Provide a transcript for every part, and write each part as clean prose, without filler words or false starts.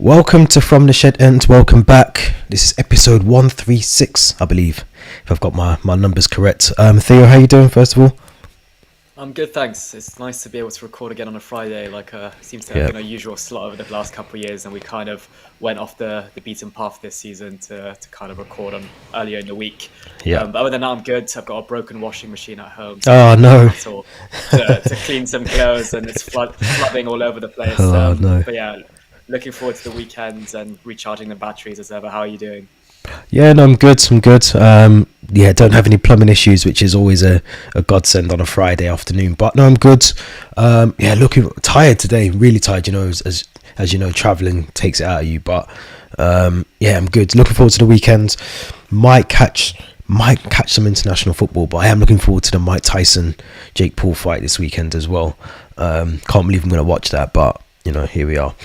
Welcome to From the Shed End. Welcome back. This is episode 136, I believe, if I've got my numbers correct. Theo, how you doing, first of all? I'm good, thanks. It's nice to be able to record again on a Friday. Seems to have Yeah, been a usual slot over the last couple of years, and we kind of went off the beaten path this season to kind of record on earlier in the week. yeah. But other than that, I'm good. I've got a broken washing machine at home, so it's Oh, been a bit of a no. hassle to clean some clothes, and it's flooding all over the place. Oh, no. But yeah, looking forward to the weekend and recharging the batteries as ever. How are you doing? Yeah, no, I'm good. I'm good. Yeah, don't have any plumbing issues, which is always a godsend on a Friday afternoon. But no, I'm good. Yeah, looking tired today. Really tired. You know, as you know, traveling takes it out of you. But yeah, I'm good. Looking forward to the weekend. Might catch some international football, but I am looking forward to the Mike Tyson Jake Paul fight this weekend as well. Can't believe I'm going to watch that, but you know, here we are.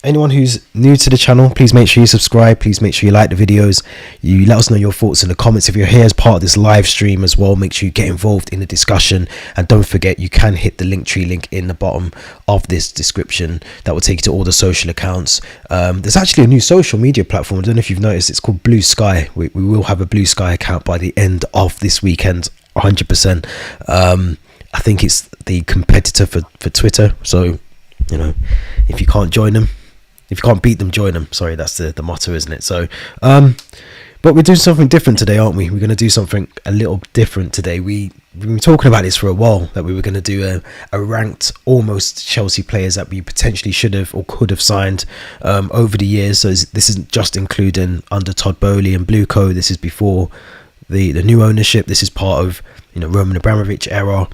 Anyone who's new to the channel, please make sure you subscribe. Please make sure you like the videos. You let us know your thoughts in the comments. If you're here as part of this live stream as well, make sure you get involved in the discussion. And don't forget, you can hit the Linktree link in the bottom of this description. That will take you to all the social accounts. There's actually a new social media platform. I don't know if you've noticed. It's called Blue Sky. We will have a Blue Sky account by the end of this weekend, 100%. I think it's the competitor for Twitter. So, you know, if you can't join them, if you can't beat them, join them. Sorry, that's the motto, isn't it? So, but we're doing something different today, aren't we? We're going to do something a little different today. We've been talking about this for a while, that we were going to do a ranked almost Chelsea players that we potentially should have or could have signed over the years. So this isn't just including under Todd Bowley and Blueco. This is before the new ownership. This is part of, you know, Roman Abramovich era.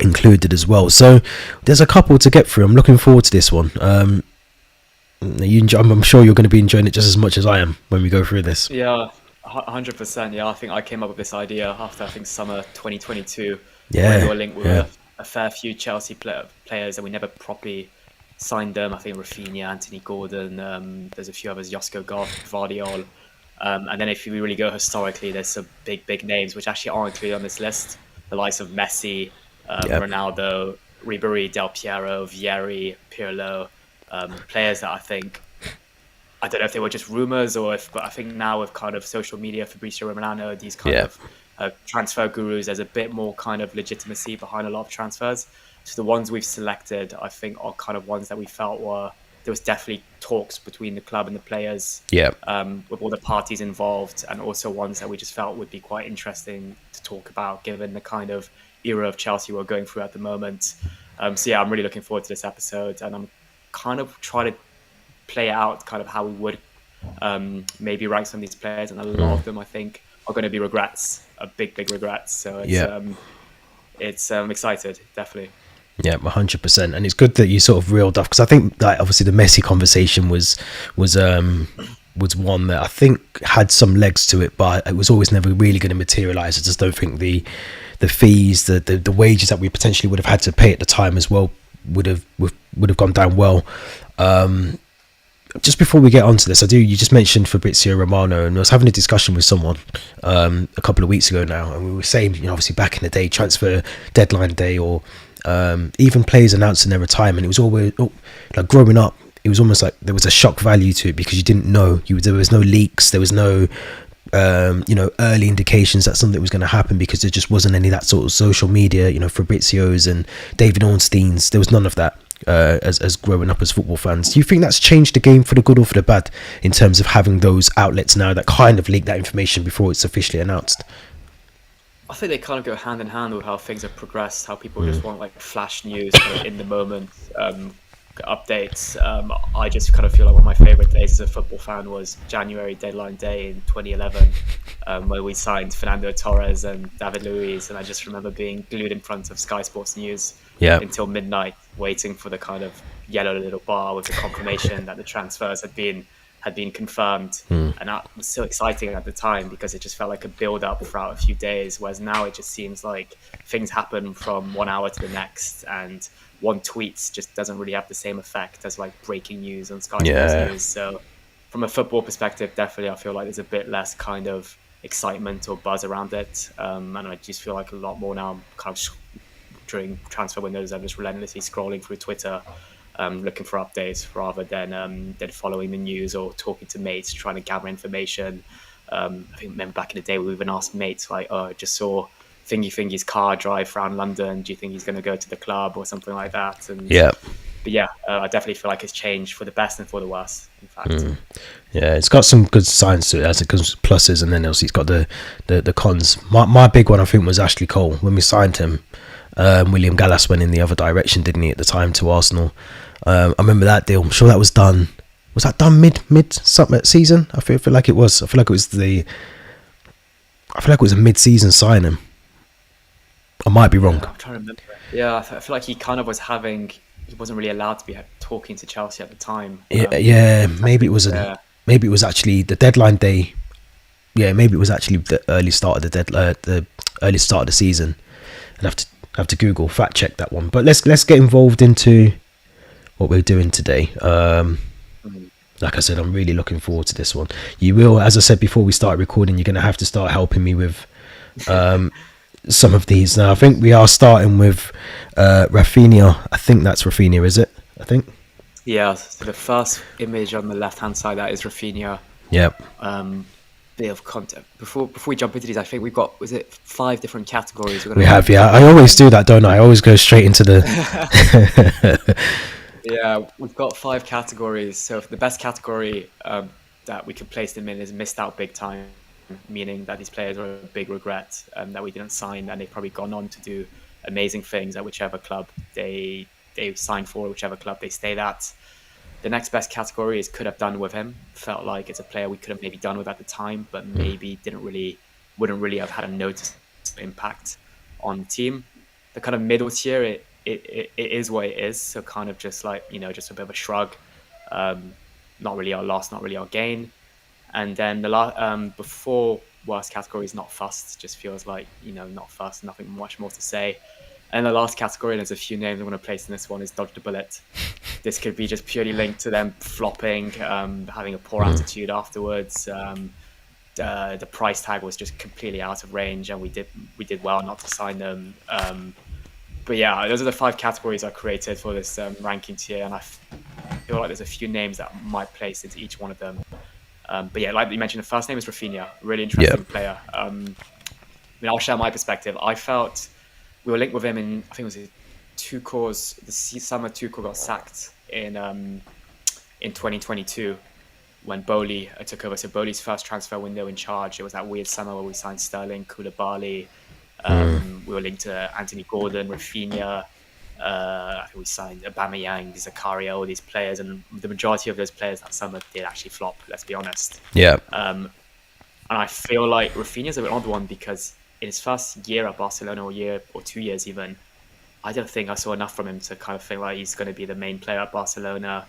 Included as well. So there's a couple to get through. I'm looking forward to this one. I'm sure you're going to be enjoying it just as much as I am when we go through this. Yeah, 100%. Yeah, I think I came up with this idea after summer 2022. When we Yeah, were linked with yeah, a fair few Chelsea players, and we never properly signed them. I think Rafinha, Anthony Gordon. There's a few others, Josko Gvardiol. And then if you really go historically, there's some big names which actually aren't included on this list. The likes of Messi, yeah, Ronaldo, Ribery, Del Piero, Vieri, Pirlo, players that I don't know if they were just rumors but I think now with kind of social media, Fabrizio Romano, these kind yeah, of transfer gurus, there's a bit more kind of legitimacy behind a lot of transfers. So the ones we've selected, I think, are kind of ones that we felt there was definitely talks between the club and the players, yeah, with all the parties involved, and also ones that we just felt would be quite interesting to talk about given the kind of era of Chelsea we're going through at the moment. So yeah, I'm really looking forward to this episode, and I'm kind of trying to play out kind of how we would maybe rank some of these players, and a lot of them I think are going to be regrets, big regrets. So yeah. it's excited, definitely. Yeah, 100%, and it's good that you sort of reeled off, because I think that obviously the Messi conversation was one that I think had some legs to it, but it was always never really going to materialize. I just don't think the fees, the wages that we potentially would have had to pay at the time as well would have gone down well. Just before we get onto this, you just mentioned Fabrizio Romano, and I was having a discussion with someone a couple of weeks ago now, and we were saying, you know, obviously back in the day, transfer deadline day, or even players announcing their retirement, it was always like growing up, it was almost like there was a shock value to it, because you didn't know, there was no leaks, there was no you know, early indications that something was going to happen, because there just wasn't any of that sort of social media, you know, Fabrizio's and David Ornstein's. There was none of that as growing up as football fans. Do you think that's changed the game for the good or for the bad, in terms of having those outlets now that kind of leak that information before it's officially announced? I think they kind of go hand in hand with how things have progressed, how people just want like flash news kind of in the moment updates. I just kind of feel like one of my favorite days as a football fan was January deadline day in 2011, where we signed Fernando Torres and David Luiz, and I just remember being glued in front of Sky Sports News Yeah, until midnight, waiting for the kind of yellow little bar with the confirmation that the transfers had been confirmed. And that was so exciting at the time, because it just felt like a build up throughout a few days, whereas now it just seems like things happen from 1 hour to the next, and one tweet just doesn't really have the same effect as like breaking news on Sky Sports yeah, News. So from a football perspective, definitely I feel like there's a bit less kind of excitement or buzz around it, and I just feel like a lot more now kind of during transfer windows, I'm just relentlessly scrolling through Twitter looking for updates rather than following the news or talking to mates, trying to gather information. I think remember back in the day we even asked mates like, "Oh, I just saw Thingy's car drive around London. Do you think he's going to go to the club or something like that?" And Yeah. but yeah, I definitely feel like it's changed for the best and for the worse. In fact, Yeah, it's got some good signs to it, as it comes pluses, and then obviously it's got the cons. My big one, I think, was Ashley Cole. When we signed him, William Gallas went in the other direction, didn't he, at the time, to Arsenal? I remember that deal. I'm sure that was done. Was that done mid season? I feel like it was. I feel like it was a mid-season signing. I might be wrong. I'm trying to remember. Yeah, I feel like he kind of was having. He wasn't really allowed to be talking to Chelsea at the time. Yeah, maybe it was maybe it was actually the deadline day. Yeah, maybe it was actually the early start of the early start of the season. I'd have to Google fact check that one. But let's get involved into what we're doing today. Like I said, I'm really looking forward to this one. You will, as I said before we start recording, you're going to have to start helping me with some of these. Now, I think we are starting with Rafinha. I think that's Rafinha, is it? I think. Yeah, so the first image on the left-hand side, that is Rafinha. Yep. Bit of content. Before we jump into these, I think we've got, was it 5 different categories? We have, yeah. I always do that, don't I? I always go straight into the... Yeah, we've got 5 categories. So the best category that we could place them in is missed out big time, meaning that these players are a big regret that we didn't sign, and they've probably gone on to do amazing things at whichever club they signed for, whichever club they stayed at. The next best category is could have done with him. Felt like it's a player we could have maybe done with at the time, but maybe wouldn't really have had a noticeable impact on the team. The kind of middle tier, it is what it is. So kind of just like, just a bit of a shrug. Not really our loss, not really our gain. And then the before worst category is not fussed. Just feels like, not fussed, nothing much more to say. And the last category, and there's a few names I'm going to place in this one, is dodge the bullet. This could be just purely linked to them flopping, having a poor attitude afterwards. The price tag was just completely out of range, and we did well not to sign them. But yeah, those are the 5 categories I created for this ranking tier, and I feel like there's a few names that might place into each one of them. But yeah, like you mentioned, the first name is Rafinha, really interesting player. I'll share my perspective. I felt we were linked with him in, I think it was Tuchel's, the summer Tuchel got sacked in 2022 when Bowley took over. So Bowley's first transfer window in charge, it was that weird summer where we signed Sterling, Koulibaly. We were linked to Anthony Gordon, Rafinha. I think we signed Aubameyang, Zakaria, all these players, and the majority of those players that summer did actually flop. Let's be honest. Yeah. And I feel like Rafinha's an odd one because in his first year at Barcelona, or year or 2 years even, I don't think I saw enough from him to kind of think like he's going to be the main player at Barcelona.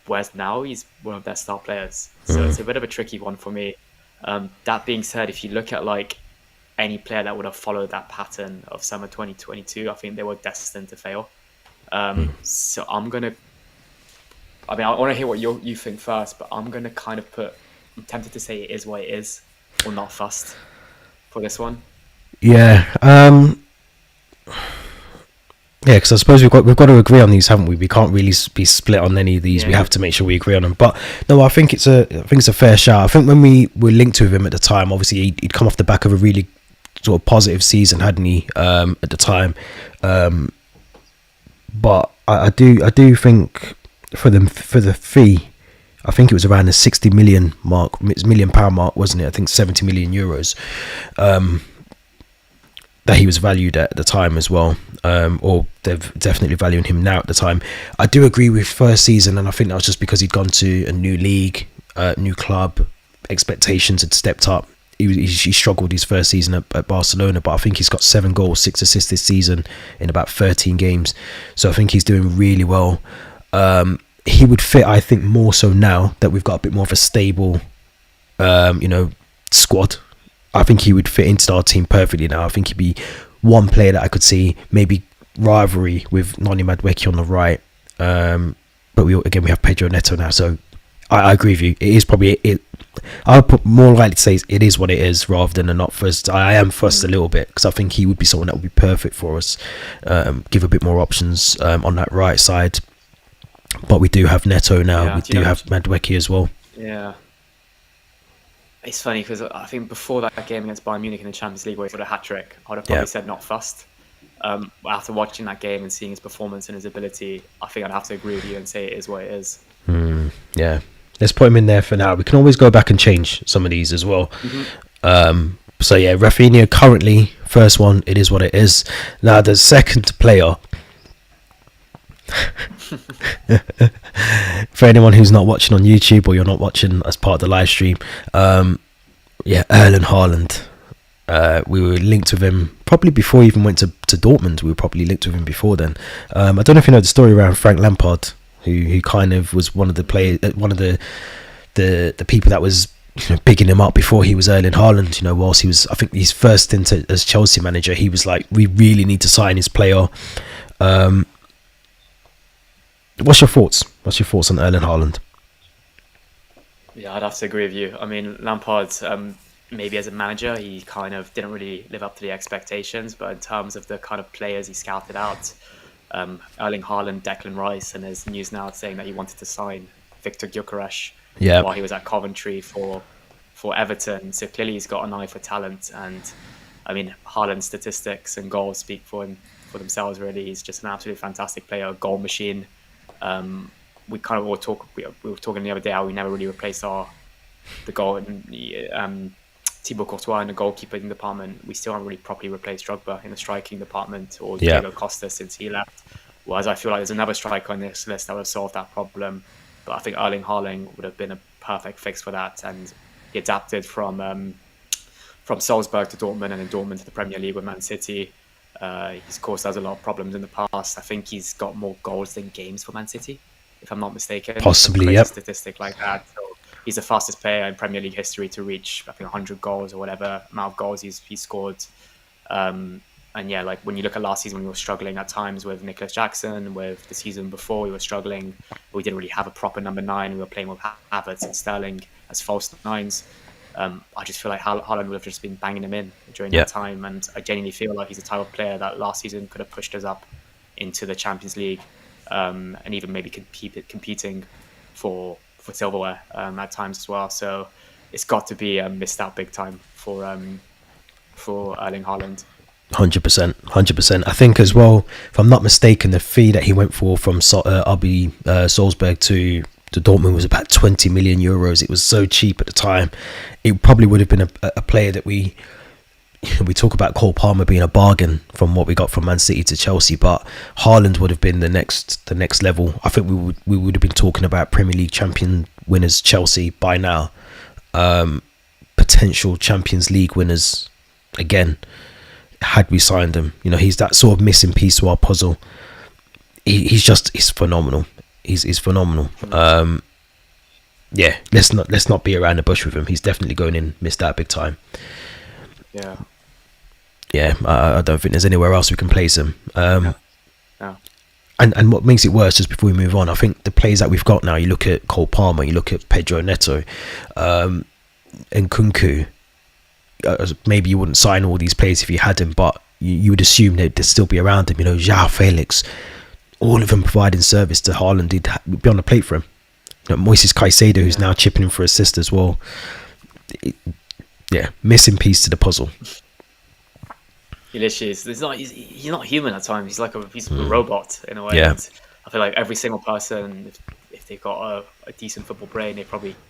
Whereas now he's one of their star players. So it's a bit of a tricky one for me. That being said, if you look at like any player that would have followed that pattern of summer 2022, I think they were destined to fail. So I want to hear what you think first, but I'm going to kind of I'm tempted to say it is what it is, or not fussed for this one. Yeah. Yeah, because I suppose we've got to agree on these, haven't we? We can't really be split on any of these. Yeah. We have to make sure we agree on them. But no, I think it's a fair shout. I think when we were linked to him at the time, obviously he'd come off the back of a really sort of positive season, hadn't he? At the time, but I do think for the fee, I think it was around the 60 million mark, £1 million mark, wasn't it? I think 70 million euros. That he was valued at the time as well, or they're definitely valuing him now at the time. I do agree with first season, and I think that was just because he'd gone to a new league, new club, expectations had stepped up. He struggled his first season at Barcelona, but I think he's got 7 goals, 6 assists this season in about 13 games. So I think he's doing really well. He would fit, I think, more so now that we've got a bit more of a stable, squad. I think he would fit into our team perfectly now. I think he'd be one player that I could see maybe rivalry with Noni Madueke on the right. But we have Pedro Neto now, so I agree with you. It is probably I would put more likely to say it is what it is rather than a not fussed. I am fussed a little bit because I think he would be someone that would be perfect for us. Give a bit more options on that right side. But we do have Neto now. Yeah, we do have Madueke as well. Yeah. It's funny because I think before that game against Bayern Munich in the Champions League where he got a hat-trick, I would have probably said not fussed. After watching that game and seeing his performance and his ability, I think I'd have to agree with you and say it is what it is. Yeah. Let's put him in there for now. We can always go back and change some of these as well. So yeah, Rafinha currently first one. It is what it is. Now the second player. For anyone who's not watching on YouTube or you're not watching as part of the live stream, Erling Haaland. We were linked with him probably before he even went to Dortmund. We were probably linked with him before then. I don't know if you know the story around Frank Lampard, who kind of was one of the players, one of the people that was bigging him up before he was Erling Haaland. Whilst he was, I think his first stint as Chelsea manager, he was like, we really need to sign his player. What's your thoughts? What's your thoughts on Erling Haaland? Yeah, I'd have to agree with you. I mean, Lampard, maybe as a manager, he kind of didn't really live up to the expectations, but in terms of the kind of players he scouted out, Erling Haaland, Declan Rice, and there's news now saying that he wanted to sign Victor Gyökeres while he was at Coventry for Everton. So clearly he's got an eye for talent, and I mean, Haaland's statistics and goals speak for themselves. Really, he's just an absolutely fantastic player, goal machine. We kind of all talk. We were talking the other day how we never really replaced the goal and Thibaut Courtois in the goalkeeping department. We still haven't really properly replaced Drogba in the striking department or Diego Costa since he left. Whereas I feel like there's another striker on this list that would have solved that problem. But I think Erling Haaland would have been a perfect fix for that, and he adapted from Salzburg to Dortmund and then Dortmund to the Premier League with Man City. He's caused us a lot of problems in the past. I think he's got more goals than games for Man City, if I'm not mistaken. Possibly, yeah. Statistic like that. So he's the fastest player in Premier League history to reach, I think, 100 goals or whatever amount of goals he's scored. And yeah, like when you look at last season, we were struggling at times with Nicholas Jackson. With the season before, we were struggling. We didn't really have a proper number 9. We were playing with Havertz and Sterling as false 9s. I just feel like Haaland would have just been banging him in during that time, and I genuinely feel like he's the type of player that last season could have pushed us up into the Champions League, and even maybe competing for silverware at times as well. So it's got to be missed out big time for Erling Haaland. 100%. I think as well, if I'm not mistaken, the fee that he went for from RB Salzburg to Dortmund was about 20 million euros. It was so cheap at the time. It probably would have been a player that we talk about Cole Palmer being a bargain from what we got from Man City to Chelsea, but Haaland would have been the next level. I think we would have been talking about Premier League champion winners Chelsea by now, potential Champions League winners again had we signed him. He's that sort of missing piece to our puzzle. He's phenomenal. He's phenomenal. Yeah, let's not be around the bush with him. He's definitely going in, missed out big time. Yeah, I don't think there's anywhere else we can place him. And what makes it worse, just before we move on, I think the players that we've got now, you look at Cole Palmer, you look at Pedro Neto, and Nkunku. Maybe you wouldn't sign all these players if you had him, but you would assume they'd still be around him. João Felix, all of them providing service to Haaland. He'd be on the plate for him. Moises Caicedo, who's now chipping in for assist as well. Missing piece to the puzzle. He literally is. He's not human at times. He's like he's a robot in a way. Yeah. And I feel like every single person, if they've got a decent football brain,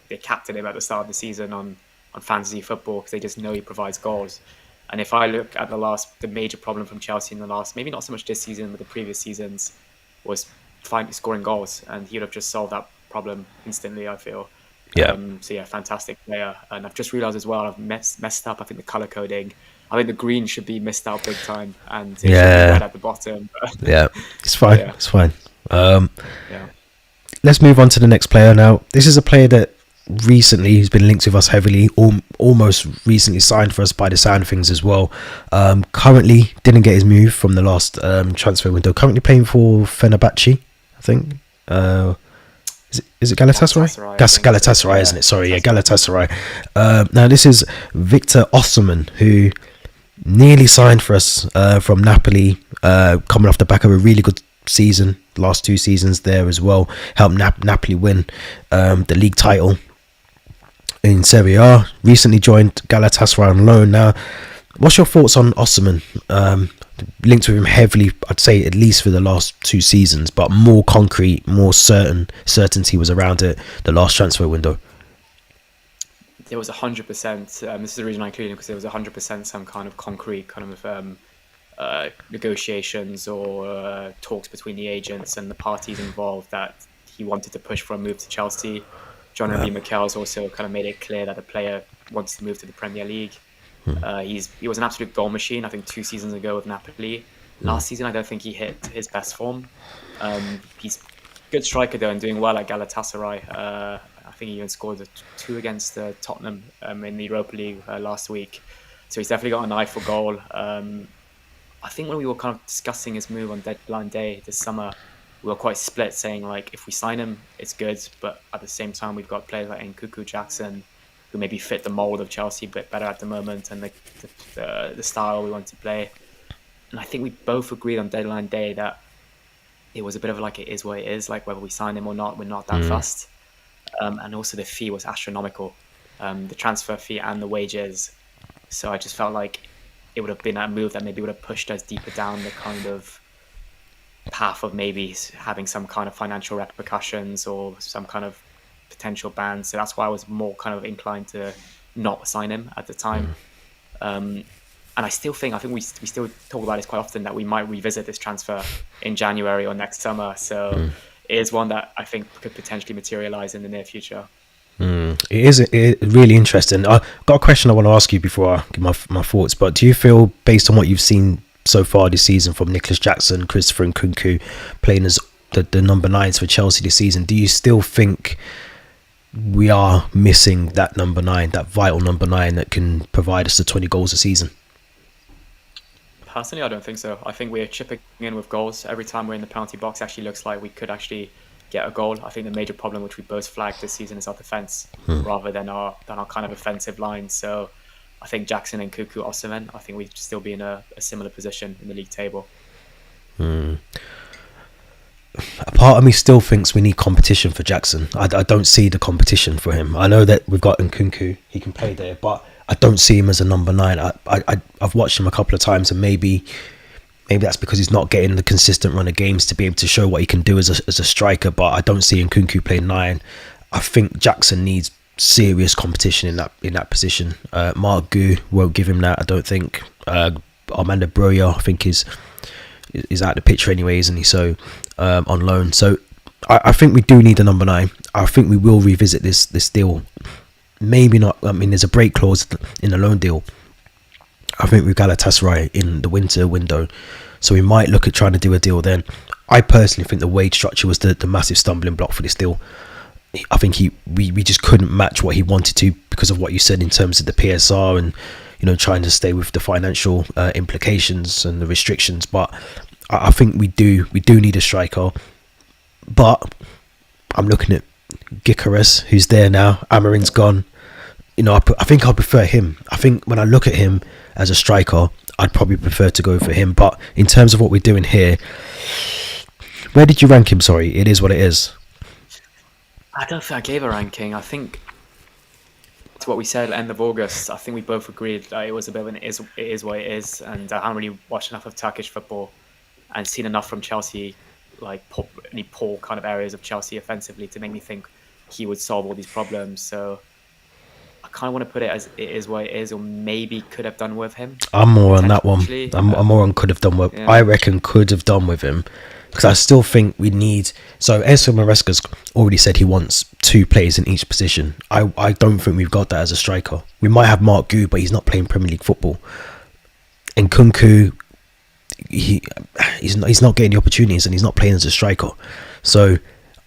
they captain him at the start of the season on fantasy football because they just know he provides goals. And if I look at the major problem from Chelsea in the last, maybe not so much this season, but the previous seasons, was finally scoring goals, and he would have just solved that problem instantly, I feel. Fantastic player. And I've just realised as well, I've messed up, I think, the colour coding. I think the green should be missed out big time, and it should be red at the bottom. It's fine. It's fine. Let's move on to the next player now. This is a player that recently has been linked with us heavily, almost recently signed for us by the sound of things as well. Currently didn't get his move from the last transfer window. Currently playing for Fenerbahce, I think. Is it Galatasaray? Galatasaray, I That's think. Galatasaray, Yeah, isn't it? Sorry, yeah, Galatasaray. Galatasaray. Now this is Victor Osimhen, who nearly signed for us from Napoli, coming off the back of a really good season. Last 2 seasons there as well, helped Napoli win the league title in Serie A. Recently joined Galatasaray on loan. Now, what's your thoughts on Osimhen? Linked with him heavily, I'd say at least for the last 2 seasons, but more concrete, more certainty was around it the last transfer window. There was 100%. This is the reason I included him, because there was 100% some kind of concrete kind of negotiations or talks between the agents and the parties involved that he wanted to push for a move to Chelsea. John Obi Mikel's also kind of made it clear that the player wants to move to the Premier League. He was an absolute goal machine, I think 2 seasons ago with Napoli. Last season, I don't think he hit his best form. He's a good striker, though, and doing well at Galatasaray. I think he even scored 2 against Tottenham in the Europa League last week. So he's definitely got an eye for goal. I think when we were kind of discussing his move on deadline day this summer, we were quite split, saying, like, if we sign him, it's good. But at the same time, we've got players like Nkuku Jackson, who maybe fit the mold of Chelsea a bit better at the moment, and the style we want to play. And I think we both agreed on deadline day that it was a bit of like, it is what it is. Like, whether we sign him or not, we're not that fussed. And also the fee was astronomical, the transfer fee and the wages. So I just felt like it would have been a move that maybe would have pushed us deeper down the kind of path of maybe having some kind of financial repercussions or some kind of potential ban. So that's why I was more kind of inclined to not sign him at the time. And I think we still talk about this quite often, that we might revisit this transfer in January or next summer. So it is one that I think could potentially materialize in the near future. It is really interesting. I've got a question I want to ask you before I give my thoughts, but do you feel, based on what you've seen so far this season from Nicholas Jackson, Christopher Nkunku playing as the number 9s for Chelsea this season, do you still think we are missing that number 9, that vital number 9 that can provide us the 20 goals a season? Personally, I don't think so. I think we're chipping in with goals. Every time we're in the penalty box, actually looks like we could actually get a goal. I think the major problem which we both flagged this season is our defence rather than our kind of offensive line. So I think Jackson and Nkuku Osimhen, I think we'd still be in a similar position in the league table. A part of me still thinks we need competition for Jackson. I don't see the competition for him. I know that we've got Nkunku, he can play there, but I don't see him as a number 9. I've watched him a couple of times, and maybe that's because he's not getting the consistent run of games to be able to show what he can do as a striker. But I don't see Nkunku playing 9. I think Jackson needs serious competition in that position. Mark Gu won't give him that, I don't think. Armando Broja, I think, is out the picture anyway, isn't he? So on loan. So I think we do need a number 9. I think we will revisit this deal. Maybe not. I mean, there's a break clause in the loan deal, I think, with Galatasaray in the winter window. So we might look at trying to do a deal then. I personally think the wage structure was the massive stumbling block for this deal. I think we just couldn't match what he wanted to because of what you said in terms of the PSR and, you know, trying to stay with the financial implications and the restrictions. But I think we do need a striker. But I'm looking at Gyökeres, who's there now. Amarin's gone. You know, I think I'd prefer him. I think when I look at him as a striker, I'd probably prefer to go for him. But in terms of what we're doing here, where did you rank him? Sorry, it is what it is. I don't think I gave a ranking. I think to what we said at the end of August, I think we both agreed that it was a bit of it is what it is. And I haven't really watched enough of Turkish football and seen enough from Chelsea, like any poor kind of areas of Chelsea offensively, to make me think he would solve all these problems. So I kind of want to put it as it is what it is, or maybe could have done with him. I'm more on that one. I'm more on could have done with. Yeah. I reckon could have done with him, because I still think we need. So Enzo Maresca's already said he wants 2 players in each position. I don't think we've got that as a striker. We might have Mark Gu, but he's not playing Premier League football. And Nkunku, he's not getting the opportunities, and he's not playing as a striker. So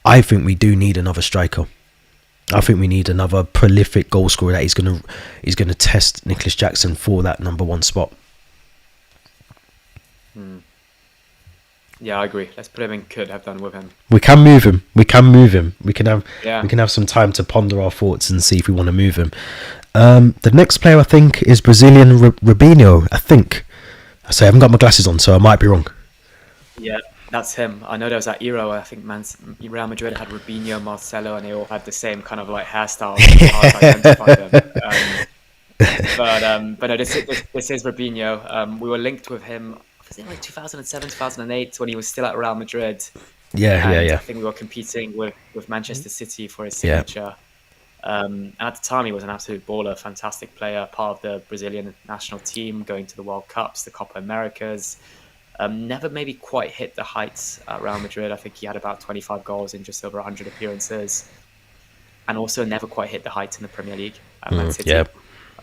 I think we do need another striker. I think we need another prolific goal scorer that is gonna test Nicholas Jackson for that number 1 spot. Yeah, I agree. Let's put him in. Could have done with him. We can move him. We can move him. Yeah. We can have some time to ponder our thoughts and see if we want to move him. The next player I think is Brazilian Robinho. I think. I say I haven't got my glasses on, so I might be wrong. Yeah, that's him. I know there was that era where I think Real Madrid had Robinho, Marcelo, and they all had the same kind of like hairstyles. So it's hard to identify them. But no, this is Robinho. We were linked with him. Was it like 2007, 2008 when he was still at Real Madrid, Yeah, yeah, and I yeah, think we were competing with Manchester City for his yeah. signature. And at the time, he was an absolute baller, fantastic player, part of the Brazilian national team, going to the World Cups, the Copa Americas. Never maybe quite hit the heights at Real Madrid. I think he had about 25 goals in just over 100 appearances, and also never quite hit the heights in the Premier League at Man Yeah. City.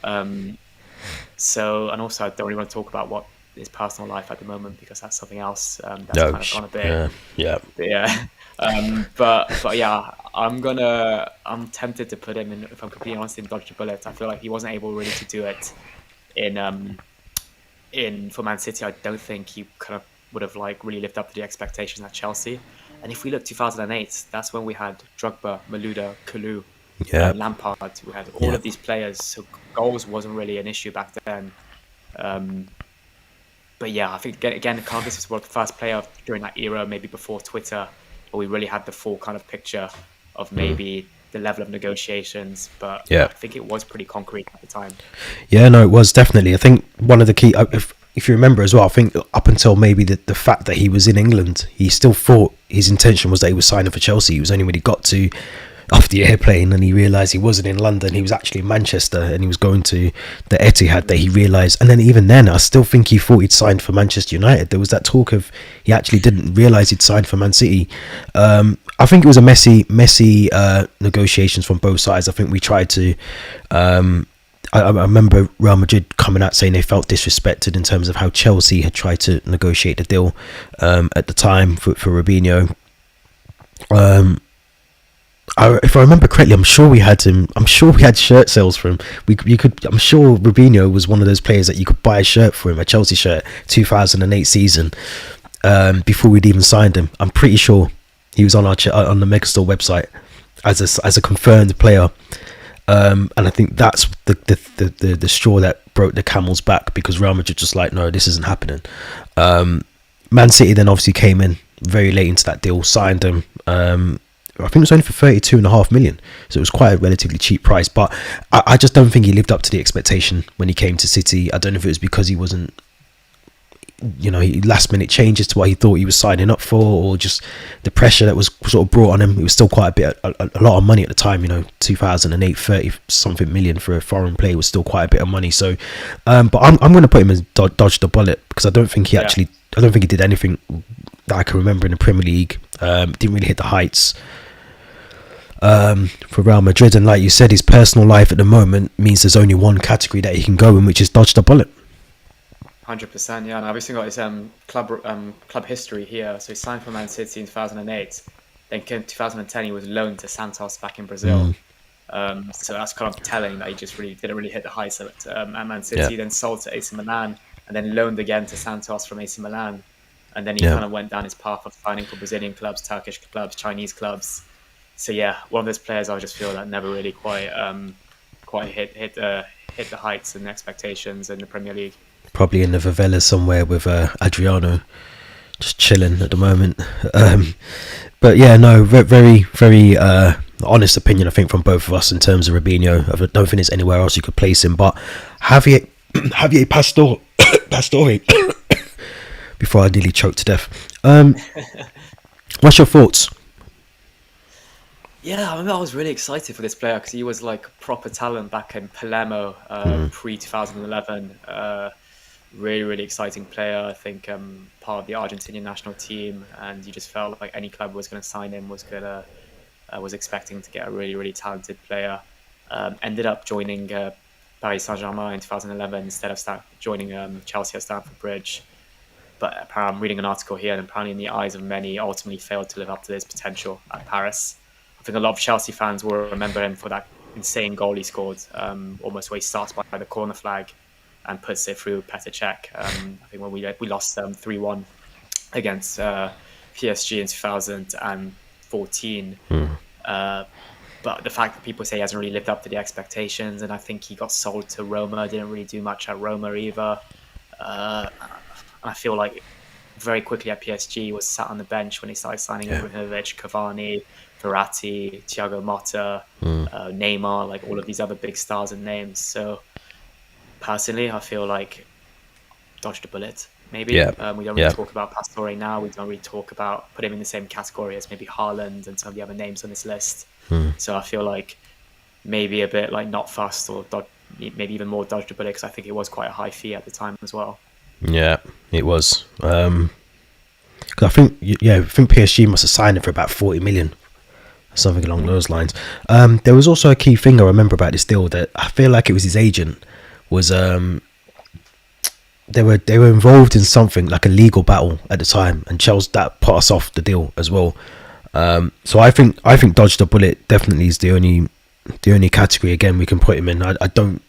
And also, I don't really want to talk about what his personal life at the moment because that's something else that's No. kind of gone a bit. Yeah. Yeah. Yeah. But yeah, I'm tempted to put him in, if I'm completely honest, in Dodge the Bullet. I feel like he wasn't able really to do it in for Man City. I don't think he kind of would have like really lived up to the expectations at Chelsea. And if we look 2008, that's when we had Drogba, Malouda, Kalou, Yeah. Lampard. We had all Yeah. of these players, so goals wasn't really an issue back then. But yeah, I think again, this was the first player during that era, maybe before Twitter, where we really had the full kind of picture of maybe the level of negotiations. But Yeah. I think it was pretty concrete at the time. Yeah, no, it was definitely. I think one of the key, if you remember as well, I think up until maybe the fact that he was in England, he still thought his intention was that he was signing for Chelsea. It was only when he got to off the airplane and he realised he wasn't in London, he was actually in Manchester and he was going to the Etihad that he realised. And then even then, I still think he thought he'd signed for Manchester United. There was that talk of he actually didn't realise he'd signed for Man City. I think it was a messy negotiations from both sides. I think we tried to. I remember Real Madrid coming out saying they felt disrespected in terms of how Chelsea had tried to negotiate the deal at the time for Robinho. If I remember correctly, I'm sure we had him. I'm sure we had shirt sales for him. You could. I'm sure Robinho was one of those players that you could buy a shirt for him, a Chelsea shirt, 2008 season, before we'd even signed him. I'm pretty sure he was on on the Megastore website as a confirmed player. And I think that's the straw that broke the camel's back, because Real Madrid just like, no, this isn't happening. Man City then obviously came in very late into that deal, signed him. I think it was only for 32.5 million, so it was quite a relatively cheap price. But I just don't think he lived up to the expectation when he came to City. I don't know if it was because he wasn't, last minute changes to what he thought he was signing up for, or just the pressure that was sort of brought on him. It was still quite a lot of money at the time. 2008, 30 something million for a foreign player was still quite a bit of money. So, but I'm going to put him as dodged the bullet, because I don't think he I don't think he did anything that I can remember in the Premier League. Didn't really hit the heights for Real Madrid, and like you said, his personal life at the moment means there's only one category that he can go in, which is dodge the bullet. 100%, yeah. And I've obviously got his club history here. So he signed for Man City in 2008. Then in 2010 he was loaned to Santos back in Brazil. So that's kind of telling that he just really didn't hit the heights of it at Man City. Then sold to AC Milan, and then loaned again to Santos from AC Milan. And then he kind of went down his path of signing for Brazilian clubs, Turkish clubs, Chinese clubs. So yeah, one of those players I just feel that never really quite hit the heights and expectations in the Premier League. Probably in the favela somewhere with Adriano, just chilling at the moment. But yeah, no, very, very honest opinion, I think, from both of us in terms of Robinho. I don't think there's anywhere else you could place him. But Javier Pastore, before I nearly choked to death. What's your thoughts? Yeah, I was really excited for this player because he was like proper talent back in Palermo pre-2011. Really, really exciting player. I think part of the Argentinian national team, and you just felt like any club was going to sign him was expecting to get a really, really talented player. Ended up joining Paris Saint-Germain in 2011 instead of joining Chelsea at Stamford Bridge. But I'm reading an article here, and apparently in the eyes of many, ultimately failed to live up to his potential at Paris. I think a lot of Chelsea fans will remember him for that insane goal he scored, almost where he starts by the corner flag and puts it through Petr Cech. I think when we lost 3-1 against PSG in 2014. But the fact that people say he hasn't really lived up to the expectations, and I think he got sold to Roma, didn't really do much at Roma either. I feel like very quickly at PSG was sat on the bench when he started signing Ibrahimovic, Cavani, Verratti, Thiago Motta, Neymar, like all of these other big stars and names. So personally, I feel like dodged a bullet. Maybe we don't really talk about Pastore now. We don't really talk about put him in the same category as maybe Haaland and some of the other names on this list. So I feel like maybe a bit like not fast or maybe even more dodged a bullet, because I think it was quite a high fee at the time as well. Yeah, it was. Because I think PSG must have signed him for about 40 million, something along those lines. There was also a key thing I remember about this deal, that I feel like it was his agent was they were involved in something like a legal battle at the time, and Chelsea that put us off the deal as well. So I think dodged a bullet definitely is the only category again we can put him in. I don't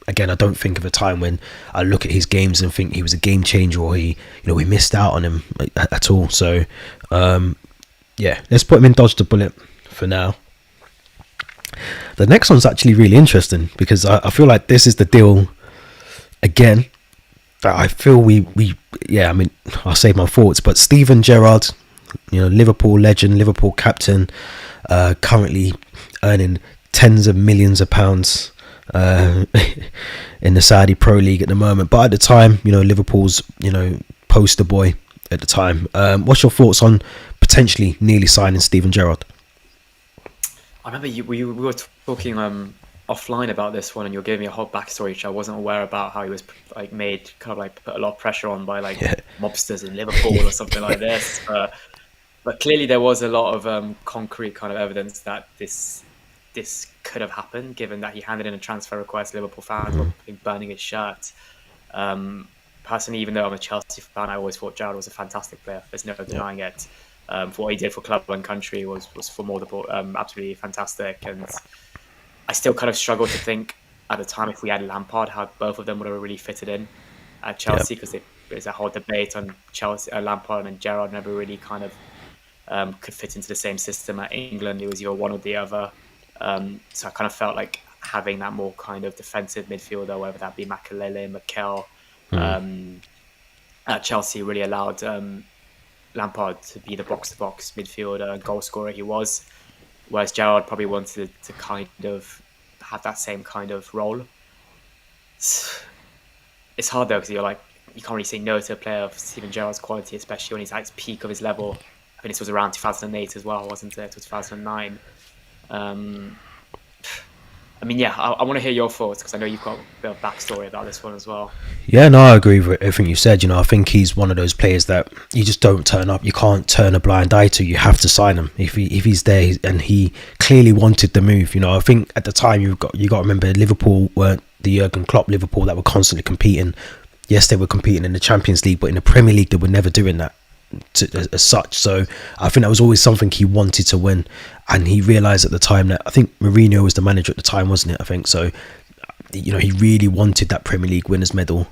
think of a time when I look at his games and think he was a game changer, or we missed out on him at all. So let's put him in dodged a bullet for now. The next one's actually really interesting, because I feel like this is the deal again that I feel I'll save my thoughts, but Steven Gerrard, Liverpool legend, Liverpool captain, currently earning tens of millions of pounds in the Saudi Pro League at the moment, but at the time, Liverpool's poster boy at the time. What's your thoughts on potentially nearly signing Steven Gerrard? I remember we were talking offline about this one, and you were giving me a whole backstory which I wasn't aware about, how he was like made kind of like put a lot of pressure on by like mobsters in Liverpool or something like this. But clearly there was a lot of concrete kind of evidence that this could have happened, given that he handed in a transfer request. Liverpool fans were burning his shirt. Personally, even though I'm a Chelsea fan, I always thought Gerrard was a fantastic player. There's no denying it. For what he did for club and country was formidable, absolutely fantastic. And I still kind of struggle to think at the time, if we had Lampard, how both of them would have really fitted in at Chelsea, because there's a whole debate on Chelsea, Lampard and Gerrard never really kind of could fit into the same system at England. It was either one or the other. So I kind of felt like having that more kind of defensive midfielder, whether that be Makelele, Mikel, at Chelsea, really allowed Lampard to be the box-to-box midfielder and goal scorer he was, whereas Gerrard probably wanted to kind of have that same kind of role. It's hard though, because you can't really say no to a player of Steven Gerrard's quality, especially when he's at his peak of his level. I think this was around 2008 as well, wasn't it? 2009. I want to hear your thoughts, because I know you've got a bit of backstory about this one as well. Yeah, no, I agree with everything you said. I think he's one of those players that you just don't turn up. You can't turn a blind eye to. You have to sign him if he's there, and he clearly wanted the move. I think at the time you got to remember, Liverpool weren't the Jurgen Klopp Liverpool that were constantly competing. Yes, they were competing in the Champions League, but in the Premier League they were never doing that as such. So I think that was always something he wanted to win, and he realised at the time that, I think Mourinho was the manager at the time, wasn't it? I think so. He really wanted that Premier League winners medal.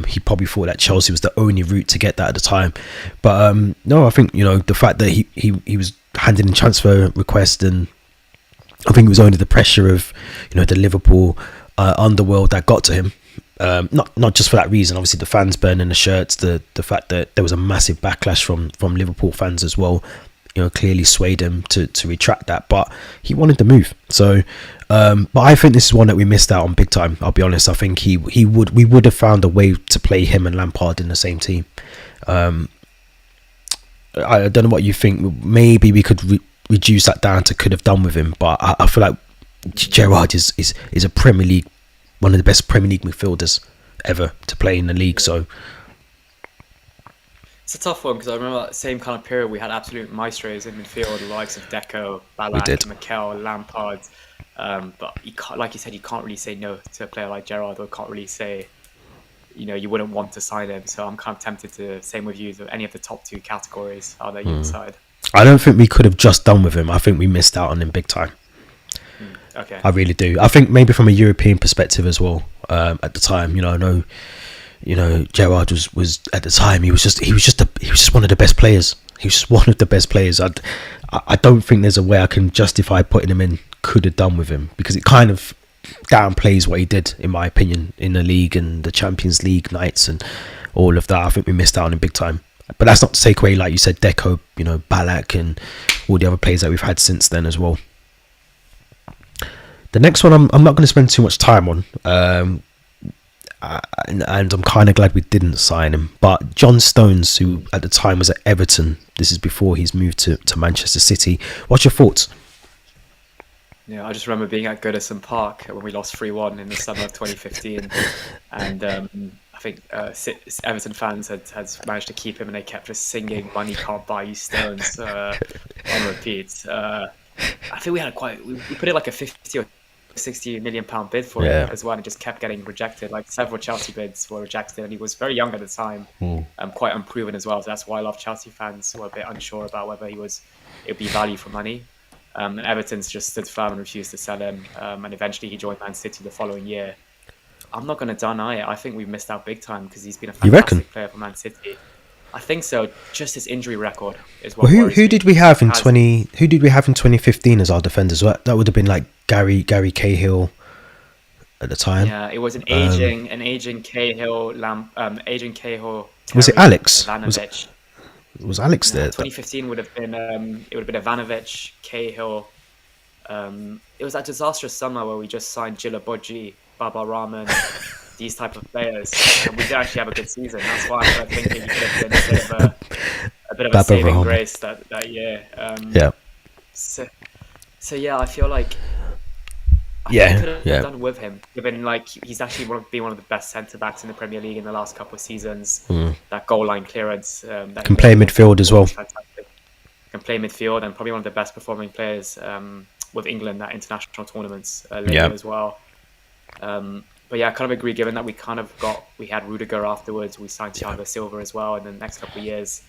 He probably thought that Chelsea was the only route to get that at the time. But no, I think the fact that he was handing in transfer request, and I think it was only the pressure of the Liverpool underworld that got to him. Not just for that reason, obviously the fans burning the shirts, the fact that there was a massive backlash from Liverpool fans as well, clearly swayed him to retract that, but he wanted to move. So but I think this is one that we missed out on big time, I'll be honest. I think we would have found a way to play him and Lampard in the same team. I don't know what you think. Maybe we could reduce that down to could have done with him, but I feel like Gerrard is a Premier League, one of the best Premier League midfielders ever to play in the league. So it's a tough one, because I remember that same kind of period we had absolute maestros in midfield, the likes of Deco, Ballack, Mikel, Lampard. But like you said, you can't really say no to a player like Gerrard, or can't really say, you wouldn't want to sign him. So I'm kind of tempted to, same with you, any of the top two categories. I'll let you decide. I don't think we could have just done with him. I think we missed out on him big time. Okay. I really do. I think maybe from a European perspective as well. At the time, I know Gerrard was at the time he was just he was just one of the best players. He was just one of the best players. I don't think there's a way I can justify putting him in could have done with him, because it kind of downplays what he did, in my opinion, in the league and the Champions League nights and all of that. I think we missed out on him big time. But that's not to take away, like you said, Deco, you know, Balak and all the other players that we've had since then as well. The next one I'm not going to spend too much time on, and I'm kind of glad we didn't sign him. But John Stones, who at the time was at Everton, this is before he's moved to Manchester City. What's your thoughts? Yeah, I just remember being at Goodison Park when we lost 3-1 in the summer of 2015, and I think Everton fans had managed to keep him, and they kept just singing "Money Can't Buy You Stones" on repeat. I think we put it like a 50 or 60 million pound bid for him as well, and it just kept getting rejected. Like several Chelsea bids were rejected, and he was very young at the time, quite unproven as well. So that's why a lot of Chelsea fans were a bit unsure about whether it would be value for money. And Everton's just stood firm and refused to sell him. And eventually he joined Man City the following year. I'm not going to deny it. I think we missed out big time because he's been a fantastic player for Man City. I think so. Just his injury record is what. Well, who did we have in 2015 as our defenders? That would have been like Gary Cahill at the time. Yeah, it was an aging Cahill. Aging Cahill. Was it Alex? Ivanovic. Was Alex there? 2015 would have been Ivanovic, Cahill. It was that disastrous summer where we just signed Gilabodji, Baba Rahman, these type of players, and we did actually have a good season. That's why I'm thinking he could have been a bit of a saving Rahman. Grace that year. So yeah, I feel like I could have done with him, given like he's actually been one of the best centre backs in the Premier League in the last couple of seasons. That goal line clearance, that can play midfield as well. Can play midfield, and probably one of the best performing players with England at international tournaments lately as well. But yeah, I kind of agree. Given that we had Rudiger afterwards, we signed Thiago Silva as well in the next couple of years.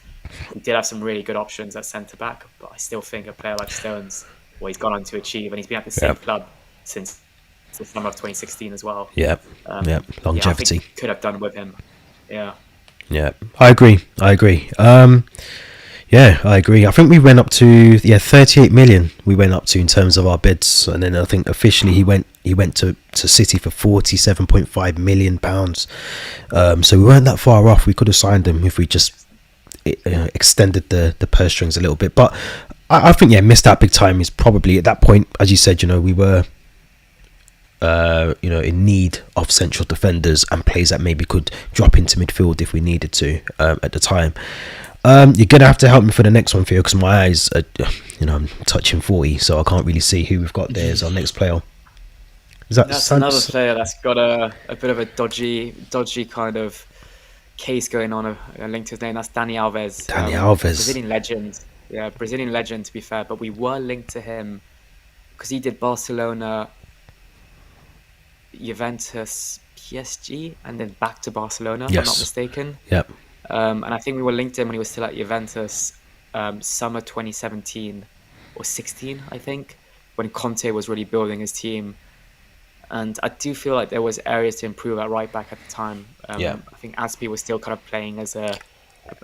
We did have some really good options at centre back, but I still think a player like Stones, what he's gone on to achieve, and he's been at the same club since the summer of 2016 as well. Longevity. I think could have done with him. I agree. I agree. I think we went up to 38 million. We went up to in terms of our bids, and then I think officially he went to City for 47.5 million pounds. So we weren't that far off. We could have signed him if we just extended the purse strings a little bit. But I think missed out big time is probably at that point, as you said. We were in need of central defenders and players that maybe could drop into midfield if we needed to at the time. You're gonna have to help me for the next one, Theo, because my eyes are, I'm touching 40, so I can't really see who we've got there as our next player. That's another player that's got a bit of a dodgy kind of case going on, linked to his name. That's Dani Alves. Brazilian legend. Yeah, Brazilian legend, to be fair, but we were linked to him because he did Barcelona, Juventus, PSG, and then back to Barcelona, if I'm not mistaken. Yep. And I think we were linked to him when he was still at Juventus, summer 2017 or 16, I think, when Conte was really building his team. And I do feel like there was areas to improve at right back at the time. I think Aspi was still kind of playing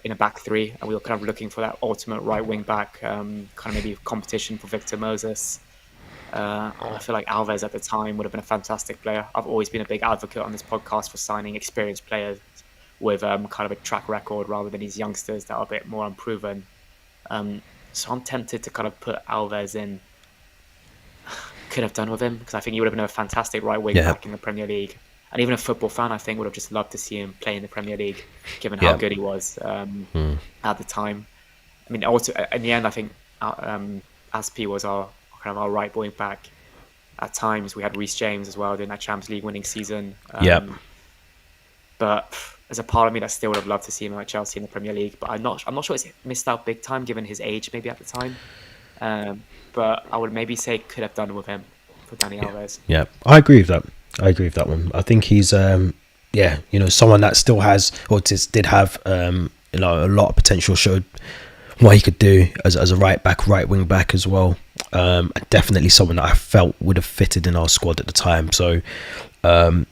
in a back three, and we were kind of looking for that ultimate right wing back, kind of maybe competition for Victor Moses. I feel like Alves at the time would have been a fantastic player. I've always been a big advocate on this podcast for signing experienced players with kind of a track record rather than these youngsters that are a bit more unproven. So I'm tempted to kind of put Alves in. Could have done with him because I think he would have been a fantastic right wing back in the Premier League. And even a football fan, I think, would have just loved to see him play in the Premier League, given how good he was at the time. I mean, also in the end, I think Aspi was our right wing back. At times, we had Reece James as well during that Champions League winning season. But there's a part of me that still would have loved to see him at Chelsea in the Premier League. But I'm not sure it's missed out big time given his age maybe at the time. But I would maybe say could have done with him for Dani Alves. Yeah, I agree with that. One. I think he's someone that still has or did have a lot of potential. Showed what he could do as a right wing back as well. Definitely someone that I felt would have fitted in our squad at the time. So very,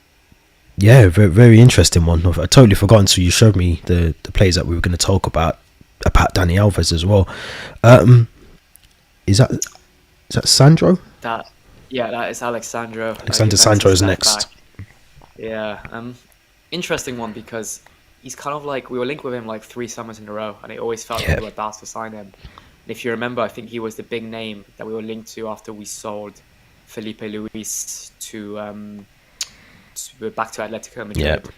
very interesting one. I totally forgotten. So you showed me the players that we were going to talk about about Danny Alves as well. Is that Sandro? That that is Alexandro. Alexander Sandro Juventus is left next. back. Yeah, interesting one because he's kind of like we were linked with him like 3 summers in a row, and it always felt like Yeah, we were about to sign him. And if you remember, I think he was the big name that we were linked to after we sold Felipe Luis to back to Atletico yeah, Madrid,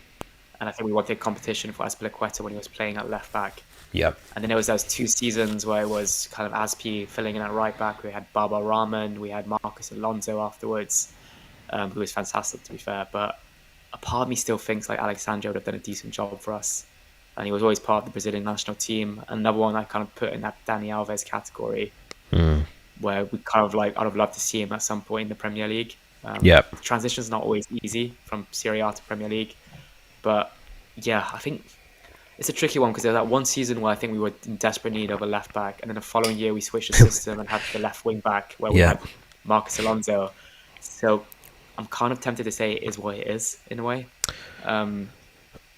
and I think we wanted competition for Azpilicueta when he was playing at left back. yeah, And then there was those 2 seasons where it was kind of Aspi filling in at right back. We had Baba Rahman, we had Marcus Alonso afterwards, who was fantastic to be fair. But a part of me still thinks like Alexandre would have done a decent job for us. And he was always part of the Brazilian national team. Another one I kind of put in that Dani Alves category, where we kind of like, I'd have loved to see him at some point in the Premier League. yeah. The transition's not always easy from Serie A to Premier League. But yeah, I think it's a tricky one because there's that one season where I think we were in desperate need of a left back, and then the following year we switched the system and had the left wing back where we Yeah. had Marcus Alonso. So I'm kind of tempted to say it is what it is in a way.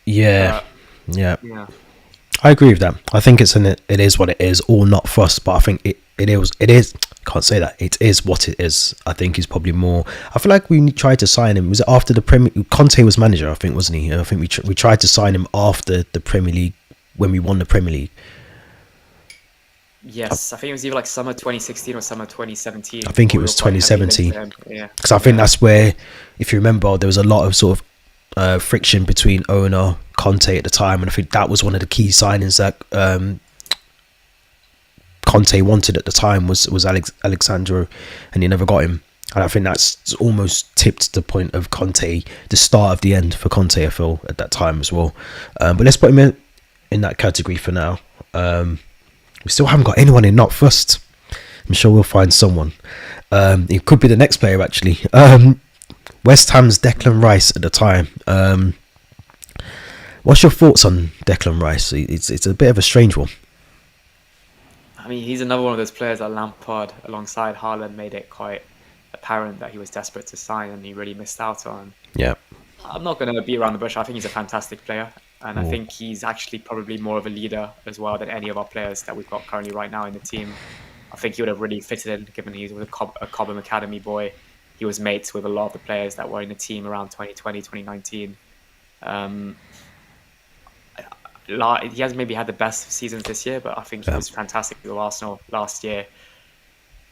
Yeah, But yeah. yeah, I agree with that. I think it is what it is, or not fussed. But I think it is. Can't say that it is what it is. I think he's probably more. I feel like we tried to sign him. Was it after the Premier? Conte was manager, I think, wasn't he? I think we tried to sign him after the Premier League when we won the Premier League. yes, I think it was either like summer 2016 or summer 2017. I think it where we was were quite heavily linked 2017. to him. Yeah, Because I think that's where, if you remember, there was a lot of sort of friction between owner Conte at the time, and I think that was one of the key signings that Conte wanted at the time was Alexandro, and he never got him. And I think that's almost tipped the point of Conte, the start of the end for Conte, I feel, at that time as well. But let's put him in that category for now. We still haven't got anyone in Not Fussed. I'm sure we'll find someone. It could be the next player, actually. West Ham's Declan Rice at the time. What's your thoughts on Declan Rice? It's a bit of a strange one. I mean, he's another one of those players that Lampard, alongside Haaland, made it quite apparent that he was desperate to sign, and he really missed out on. Yeah. I'm not going to beat around the bush. I think he's a fantastic player, and I think he's actually probably more of a leader as well than any of our players that we've got currently right now in the team. I think he would have really fitted in, given he was a Cobham Academy boy. He was mates with a lot of the players that were in the team around 2020, 2019. He hasn't maybe had the best seasons this year, but I think he was fantastic with Arsenal last year.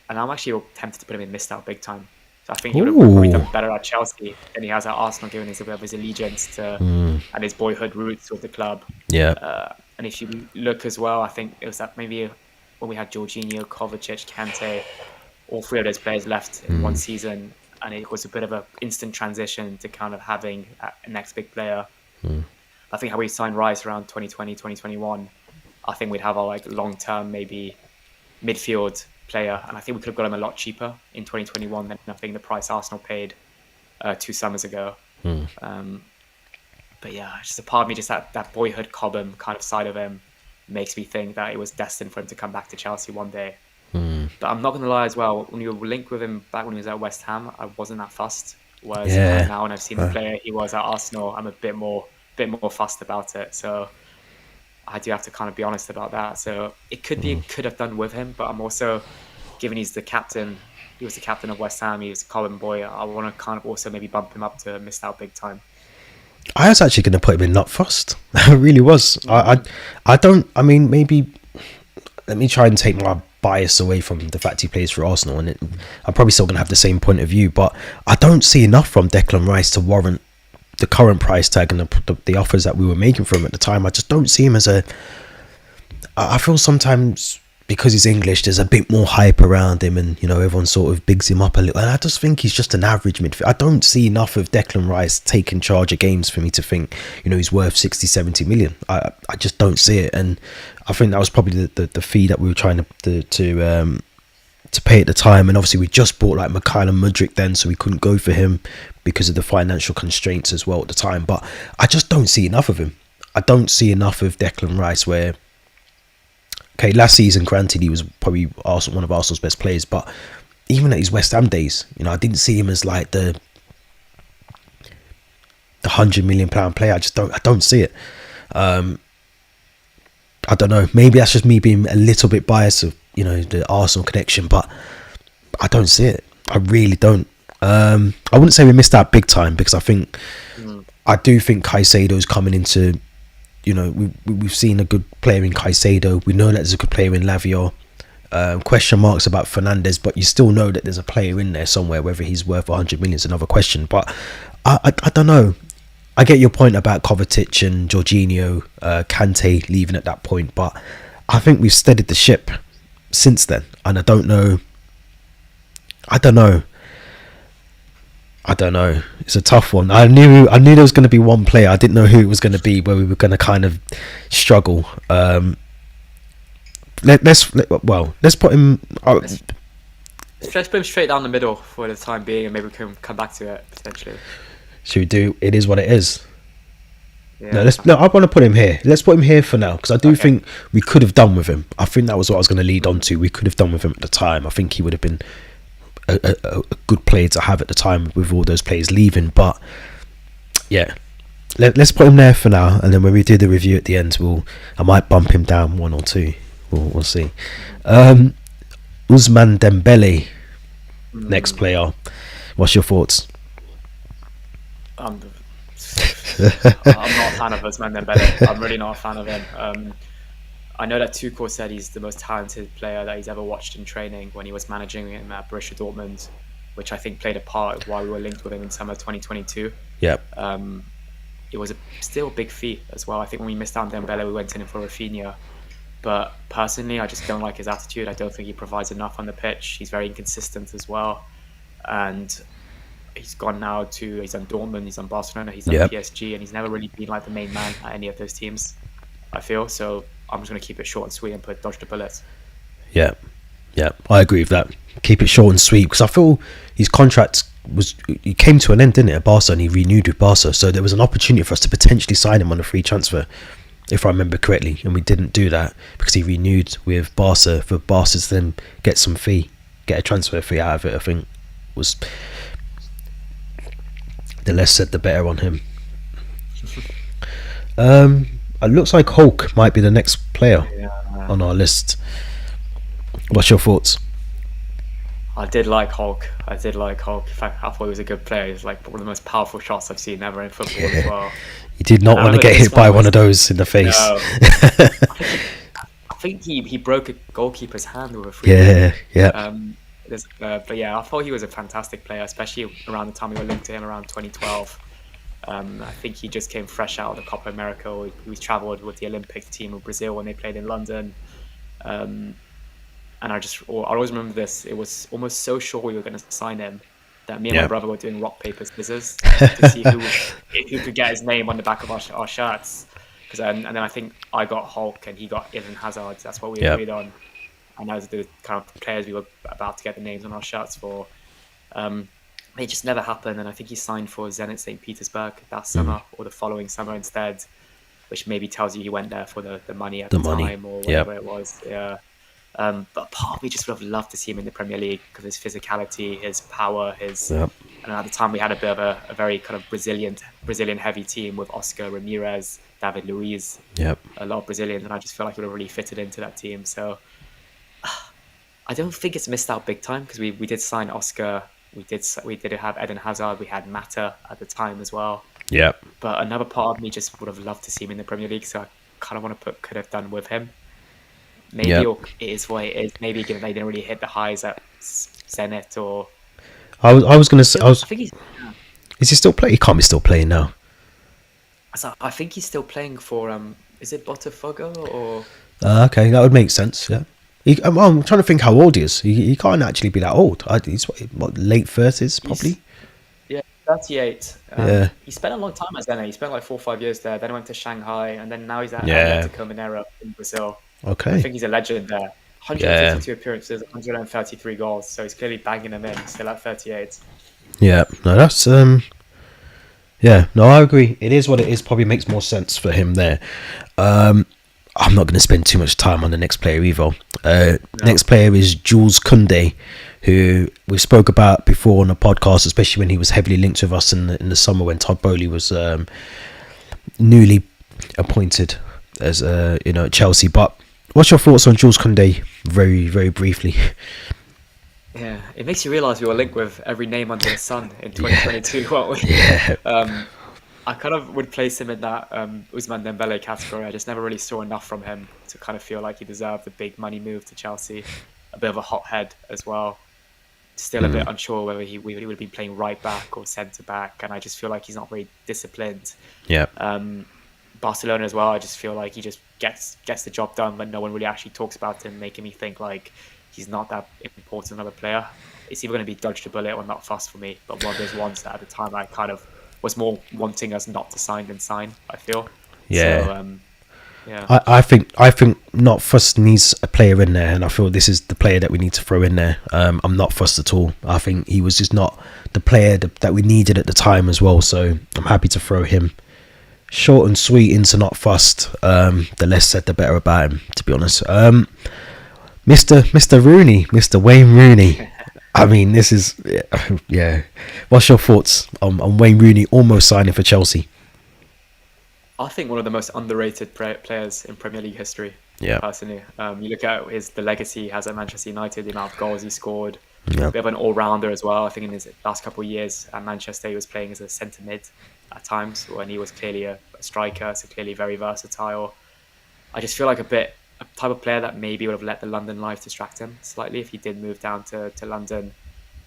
And I'm actually tempted to put him in missed out big time. So I think he would have probably done better at Chelsea than he has at Arsenal, given his allegiance to and his boyhood roots with the club. Yeah. And if you look as well, I think it was that maybe when we had Jorginho, Kovacic, Kante, all three of those players left in one season, and it was a bit of an instant transition to kind of having a next big player. I think how we signed Rice around 2020, 2021, I think we'd have our like long-term maybe midfield player, and I think we could have got him a lot cheaper in 2021 than I think the price Arsenal paid 2 summers ago. But yeah, just a part of me, just that boyhood Cobham kind of side of him makes me think that it was destined for him to come back to Chelsea one day. But I'm not going to lie as well, when you were linked with him back when he was at West Ham, I wasn't that fussed. Whereas now when I've seen the player he was at Arsenal, I'm a bit more fussed about it. So I do have to kind of be honest about that. So it could have done with him, but I'm also, given he was the captain of West Ham, he was a Cobham boy, I want to kind of also maybe bump him up to missed out big time. I was actually going to put him in Not Fussed. I really was. Maybe let me try and take my bias away from the fact he plays for Arsenal, and I'm probably still going to have the same point of view, but I don't see enough from Declan Rice to warrant the current price tag and the offers that we were making for him at the time. I just don't see him as I feel sometimes because he's English, there's a bit more hype around him, and everyone sort of bigs him up a little, and I just think he's just an average midfielder. I don't see enough of Declan Rice taking charge of games for me to think he's worth 60-70 million. I just don't see it, and I think that was probably the fee that we were trying to pay at the time. And obviously we just bought like Mikhail and Mudryk then, so we couldn't go for him because of the financial constraints as well at the time. But I just don't see enough of him. I don't see enough of Declan Rice where, okay, last season, granted, he was probably one of Arsenal's best players, but even at his West Ham days, I didn't see him as like the £100 million player. I don't see it. I don't know. Maybe that's just me being a little bit biased of, you know, the Arsenal connection, but I don't see it. I really don't. I wouldn't say we missed out big time, because I do think Caicedo's coming into, you know, we've seen a good player in Caicedo. We know that there's a good player in Lavio. Question marks about Fernandes, but you still know that there's a player in there somewhere. Whether he's worth 100 million is another question. But I don't know. I get your point about Kovacic and Jorginho, Kante leaving at that point, but I think we've steadied the ship since then, and I don't know. It's a tough one. I knew there was going to be one player. I didn't know who it was going to be, where we were going to kind of struggle. Let's put him. Let's put him straight down the middle for the time being, and maybe we can come back to it potentially. Should we do? It is what it is. Yeah, No, I want to put him here. Let's put him here for now, because I do think we could have done with him. I think that was what I was going to lead on to. We could have done with him at the time. I think he would have been a good player to have at the time with all those players leaving. But yeah, let's put him there for now, and then when we do the review at the end, I might bump him down 1 or 2. We'll see. Ousmane Dembele, next player. What's your thoughts? I'm not a fan of Ousmane Dembele. I'm really not a fan of him. I know that Tuchel said he's the most talented player that he's ever watched in training when he was managing him at Borussia Dortmund, which I think played a part of why we were linked with him in summer 2022. Yep. It was still a big feat as well. I think when we missed out on Dembele, we went in for Rafinha. But personally, I just don't like his attitude. I don't think he provides enough on the pitch. He's very inconsistent as well. And he's gone now he's on Dortmund, he's on Barcelona, he's on PSG, and he's never really been like the main man at any of those teams, I feel. So I'm just going to keep it short and sweet and dodge the bullets. Yeah, I agree with that. Keep it short and sweet, because I feel his contract he came to an end, didn't it, at Barca, and he renewed with Barca. So there was an opportunity for us to potentially sign him on a free transfer, if I remember correctly, and we didn't do that because he renewed with Barca for Barca to then get a transfer fee out of it. I think was the less said the better on him. It looks like Hulk might be the next player on our list. What's your thoughts? I did like Hulk. In fact, I thought he was a good player. He's like one of the most powerful shots I've seen ever in football as well. He did not want to get hit by one of those in the face. No. I think he broke a goalkeeper's hand with a free kick. But yeah, I thought he was a fantastic player, especially around the time we were linked to him around 2012. I think he just came fresh out of the Copa America. He travelled with the Olympic team of Brazil when they played in London. And I always remember this. It was almost so sure we were going to sign him that me and my brother were doing rock, paper, scissors to see who could get his name on the back of our shirts. And then I think I got Hulk and he got Eden Hazard. That's what we agreed on. And those are the kind of players we were about to get the names on our shirts for. It just never happened. And I think he signed for Zenit St. Petersburg that summer or the following summer instead, which maybe tells you he went there for the money at the time or whatever it was. Yeah. But part of me just would have loved to see him in the Premier League because his physicality, his power, and at the time we had a bit of a very kind of Brazilian heavy team with Oscar Ramirez, David Luiz, a lot of Brazilians, and I just feel like he would have really fitted into that team. So I don't think it's missed out big time because we did sign Oscar, we did have Eden Hazard, we had Mata at the time as well. Yeah. But another part of me just would have loved to see him in the Premier League, so I kind of want to could have done with him. Maybe it is what it is. Maybe given they didn't really hit the highs at Zenit or. I was going to say. I think he's. Is he still playing? He can't be still playing now. So I think he's still playing for. Is it Botafogo or? Okay, that would make sense. Yeah. I'm trying to think how old he is. He can't actually be that old. He's late 30s probably. 38. He spent a long time at Zenit. He spent like 4 or 5 years there. Then went to Shanghai, and then now he's at Atletico Mineiro in Brazil. Okay. I think he's a legend there. 152 appearances, 133 goals. So he's clearly banging them in. Still at 38. Yeah. No, that's Yeah. No, I agree. It is what it is. Probably makes more sense for him there. I'm not going to spend too much time on the next player either. Next player is Jules Koundé, who we spoke about before on the podcast, especially when he was heavily linked with us in the summer when Todd Bowley was newly appointed Chelsea. But what's your thoughts on Jules Koundé? Very, very briefly. Yeah, it makes you realise we were linked with every name under the sun in 2022, weren't we? Yeah. I kind of would place him in that Ousmane Dembele category. I just never really saw enough from him to kind of feel like he deserved a big money move to Chelsea. A bit of a hothead as well. Still a bit unsure whether he would have been playing right back or centre back, and I just feel like he's not very disciplined. Yeah. Barcelona as well. I just feel like he just gets the job done, but no one really actually talks about him, making me think like he's not that important of a player. It's either going to be dodged a bullet or not fussed for me. But one of those ones that at the time I kind of was more wanting us not to sign than sign, I feel. Yeah. So, yeah. I think not fussed needs a player in there, and I feel this is the player that we need to throw in there. I'm not fussed at all. I think he was just not the player that we needed at the time as well. So I'm happy to throw him. Short and sweet into not fussed. The less said, the better about him, to be honest. Mr. Rooney, Mr. Wayne Rooney. I mean, this is yeah. What's your thoughts on Wayne Rooney almost signing for Chelsea? I think one of the most underrated players in Premier League history. Yeah. Personally, you look at the legacy he has at Manchester United, the amount of goals he scored. Yeah. A bit of an all-rounder as well. I think in his last couple of years at Manchester, he was playing as a centre mid at times when he was clearly a striker, so clearly very versatile. I just feel like a type of player that maybe would have let the London life distract him slightly if he did move down to London.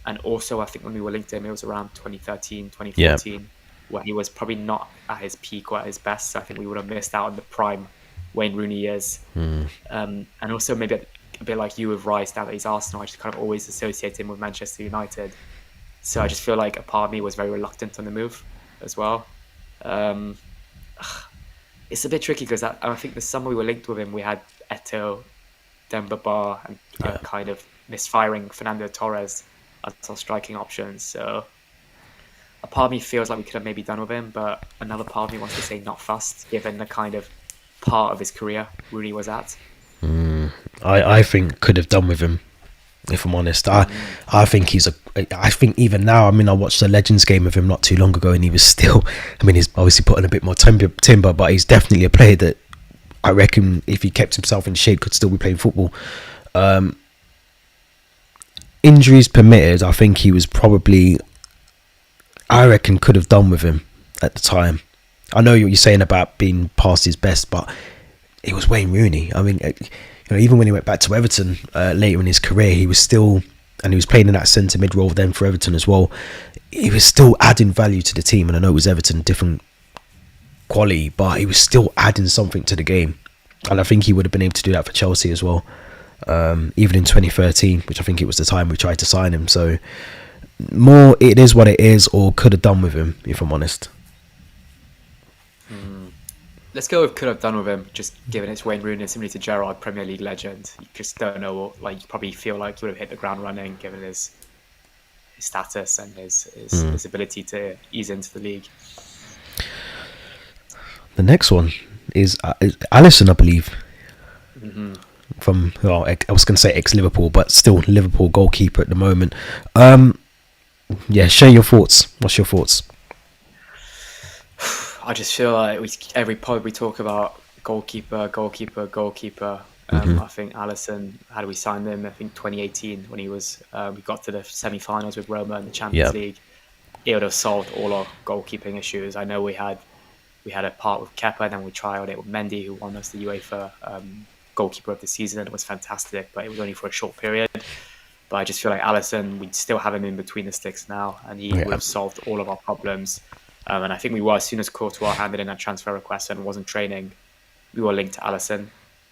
And also, I think when we were linked to him, it was around 2013, 2014, where he was probably not at his peak or at his best. So I think we would have missed out on the prime Wayne Rooney years. And also maybe a bit like you with Rice, now that he's Arsenal, I just kind of always associate him with Manchester United. So I just feel like a part of me was very reluctant on the move as well. It's a bit tricky because I think the summer we were linked with him, we had Eto'o, Demba Ba, and kind of misfiring Fernando Torres as our striking options. So a part of me feels like we could have maybe done with him, but another part of me wants to say not fussed, given the kind of part of his career Rooney was at. I think could have done with him, if I'm honest. I think I think even now, I mean, I watched the Legends game of him not too long ago, and he was still, I mean, he's obviously putting a bit more timber, but he's definitely a player that I reckon if he kept himself in shape could still be playing football. Injuries permitted, I think he was probably, I reckon, could have done with him at the time. I know what you're saying about being past his best, but it was Wayne Rooney. I mean, even when he went back to Everton later in his career, he was still, and he was playing in that centre mid role then for Everton as well. He was still adding value to the team, and I know it was Everton, different quality, but he was still adding something to the game, and I think he would have been able to do that for Chelsea as well. Even in 2013, which I think it was the time we tried to sign him. So more, it is what it is, or could have done with him, if I'm honest. Let's go with could have done with him, just given it's Wayne Rooney, similar to Gerrard, Premier League legend. You just don't know, like, you probably feel like he would have hit the ground running, given his status and his ability to ease into the league. The next one is Alisson, I believe. From, well, I was going to say ex-Liverpool, but still Liverpool goalkeeper at the moment. Yeah, share your thoughts. What's your thoughts? I just feel like every pod we talk about goalkeeper. I think Alisson, how do we sign him? I think 2018 when he was, we got to the semi-finals with Roma in the Champions League. It would have solved all our goalkeeping issues. I know we had a part with Kepa, then we trialed it with Mendy, who won us the UEFA goalkeeper of the season, and it was fantastic, but it was only for a short period. But I just feel like Alisson, we'd still have him in between the sticks now, and he would have solved all of our problems. And I think we were, as soon as Courtois handed in that transfer request and wasn't training, we were linked to Alisson.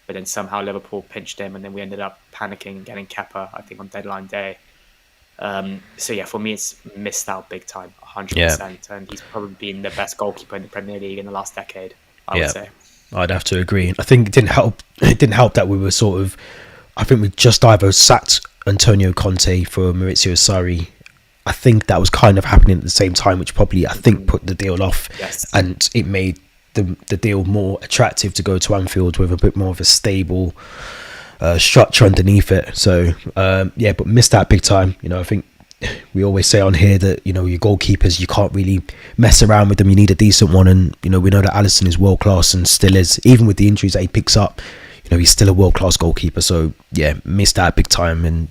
But then somehow Liverpool pinched him, and then we ended up panicking and getting Kepa, I think, on deadline day. So yeah, for me, it's missed out big time, 100%. And he's probably been the best goalkeeper in the Premier League in the last decade, I would say. I'd have to agree. I think it didn't help. It didn't help that we were sort of, I think we just either sacked Antonio Conte for Maurizio Sarri. I think that was kind of happening at the same time, which probably, I think, put the deal off. And it made the deal more attractive to go to Anfield with a bit more of a stable structure underneath it. So, but missed out big time. I think we always say on here that, you know, your goalkeepers, you can't really mess around with them. You need a decent one. And, you know, we know that Alisson is world class and still is, even with the injuries that he picks up, you know, he's still a world class goalkeeper. So yeah, missed out big time. And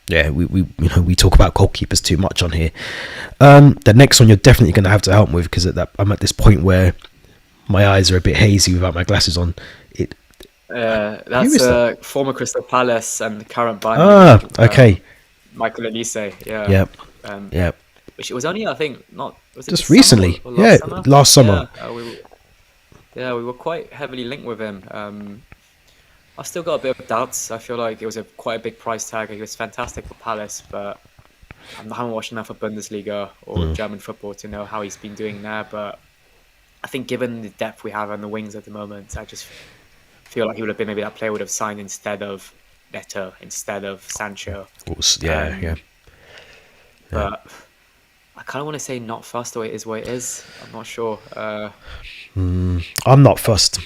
yeah, we you know, we talk about goalkeepers too much on here. The next one you're definitely going to have to help me with, because I'm at this point where my eyes are a bit hazy without my glasses on. That's former Crystal Palace and current Bayern. Okay. Michael Elise, yeah. Yep. Yep. Which it was only, I think, not was it just recently? Or last summer. Yeah, we were quite heavily linked with him. I've still got a bit of doubts. I feel like it was quite a big price tag. He was fantastic for Palace, but I haven't watched enough of Bundesliga or German football to know how he's been doing there. But I think given the depth we have on the wings at the moment, I just feel like he would have been maybe that player would have signed instead of Neto, instead of Sancho. Yeah. But I kind of want to say not fussed the way it is what it is. I'm not sure. I'm not fussed.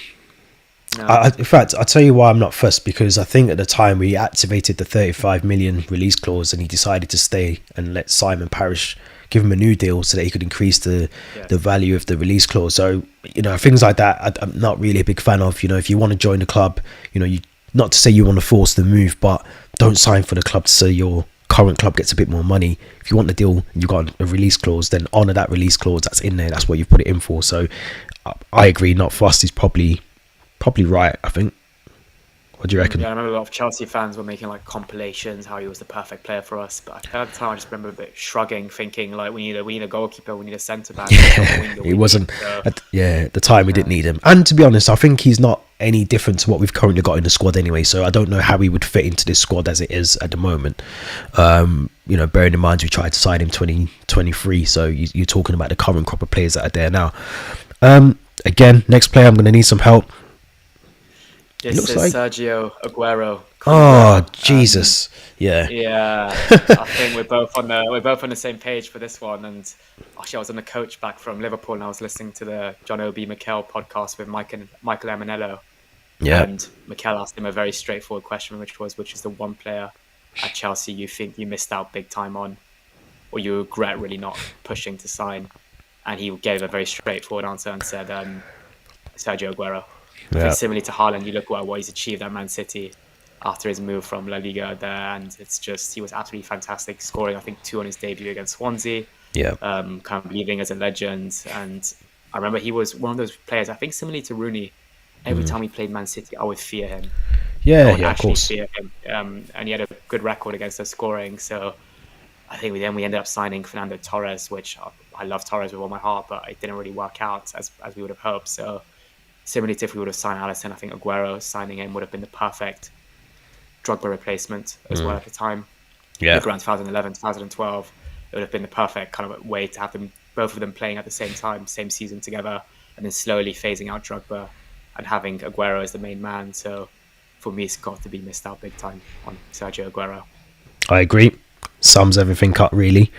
No. In fact, I'll tell you why I'm not fussed, because I think at the time we activated the 35 million release clause and he decided to stay and let Simon Parish give him a new deal so that he could increase the value of the release clause. So, you know, things like that I'm not really a big fan of. You know, if you want to join the club, you know, not to say you want to force the move, but don't sign for the club so your current club gets a bit more money. If you want the deal, you got a release clause, then honour that release clause that's in there. That's what you put it in for. So I agree, not fussed is probably right, I think. What do you reckon? Yeah, I remember a lot of Chelsea fans were making like compilations how he was the perfect player for us, but at the time I just remember a bit shrugging, thinking like we need a goalkeeper, we need a centre back. It wasn't. At the time we didn't need him, and to be honest, I think he's not any different to what we've currently got in the squad anyway. So I don't know how he would fit into this squad as it is at the moment. You know, bearing in mind we tried to sign him 2023, so you're talking about the current crop of players that are there now. Again, next player, I'm going to need some help. This is Sergio Aguero. Oh, Jesus! Yeah. I think we're both on the same page for this one. And actually, I was on the coach back from Liverpool, and I was listening to the John Obi Mikel podcast with Michael Emenello. Yeah. And Mikel asked him a very straightforward question, which is the one player at Chelsea you think you missed out big time on, or you regret really not pushing to sign? And he gave a very straightforward answer and said Sergio Aguero. I think similarly to Haaland, you look at what he's achieved at Man City after his move from La Liga there, and it's just, he was absolutely fantastic, scoring I think 2 on his debut against Swansea. Kind of leaving as a legend. And I remember he was one of those players, I think similarly to Rooney, every time he played Man City I would fear him. Of course. Fear him. And he had a good record against us scoring, so I think we ended up signing Fernando Torres, which I love Torres with all my heart, but it didn't really work out as we would have hoped. So similarly to if we would have signed Alisson, I think Aguero signing him would have been the perfect Drogba replacement as well at the time. Yeah. Like around 2011, 2012, it would have been the perfect kind of way to have them, both of them playing at the same time, same season together, and then slowly phasing out Drogba and having Aguero as the main man. So for me, it's got to be missed out big time on Sergio Aguero. I agree. Sums everything up really.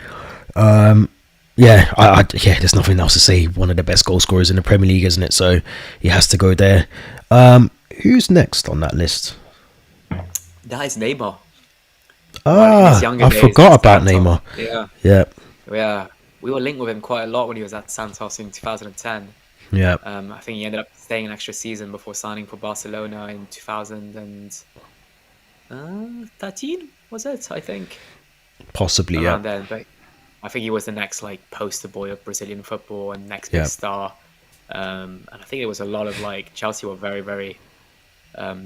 There's nothing else to say. One of the best goal scorers in the Premier League, isn't it? So he has to go there. Who's next on that list? That is Neymar. I forgot about Neymar. Yeah. We were linked with him quite a lot when he was at Santos in 2010. Yeah. I think he ended up staying an extra season before signing for Barcelona in 2013, was it? I think. Possibly, around then, but I think he was the next like poster boy of Brazilian football and next big star. And I think it was a lot of like Chelsea were very, very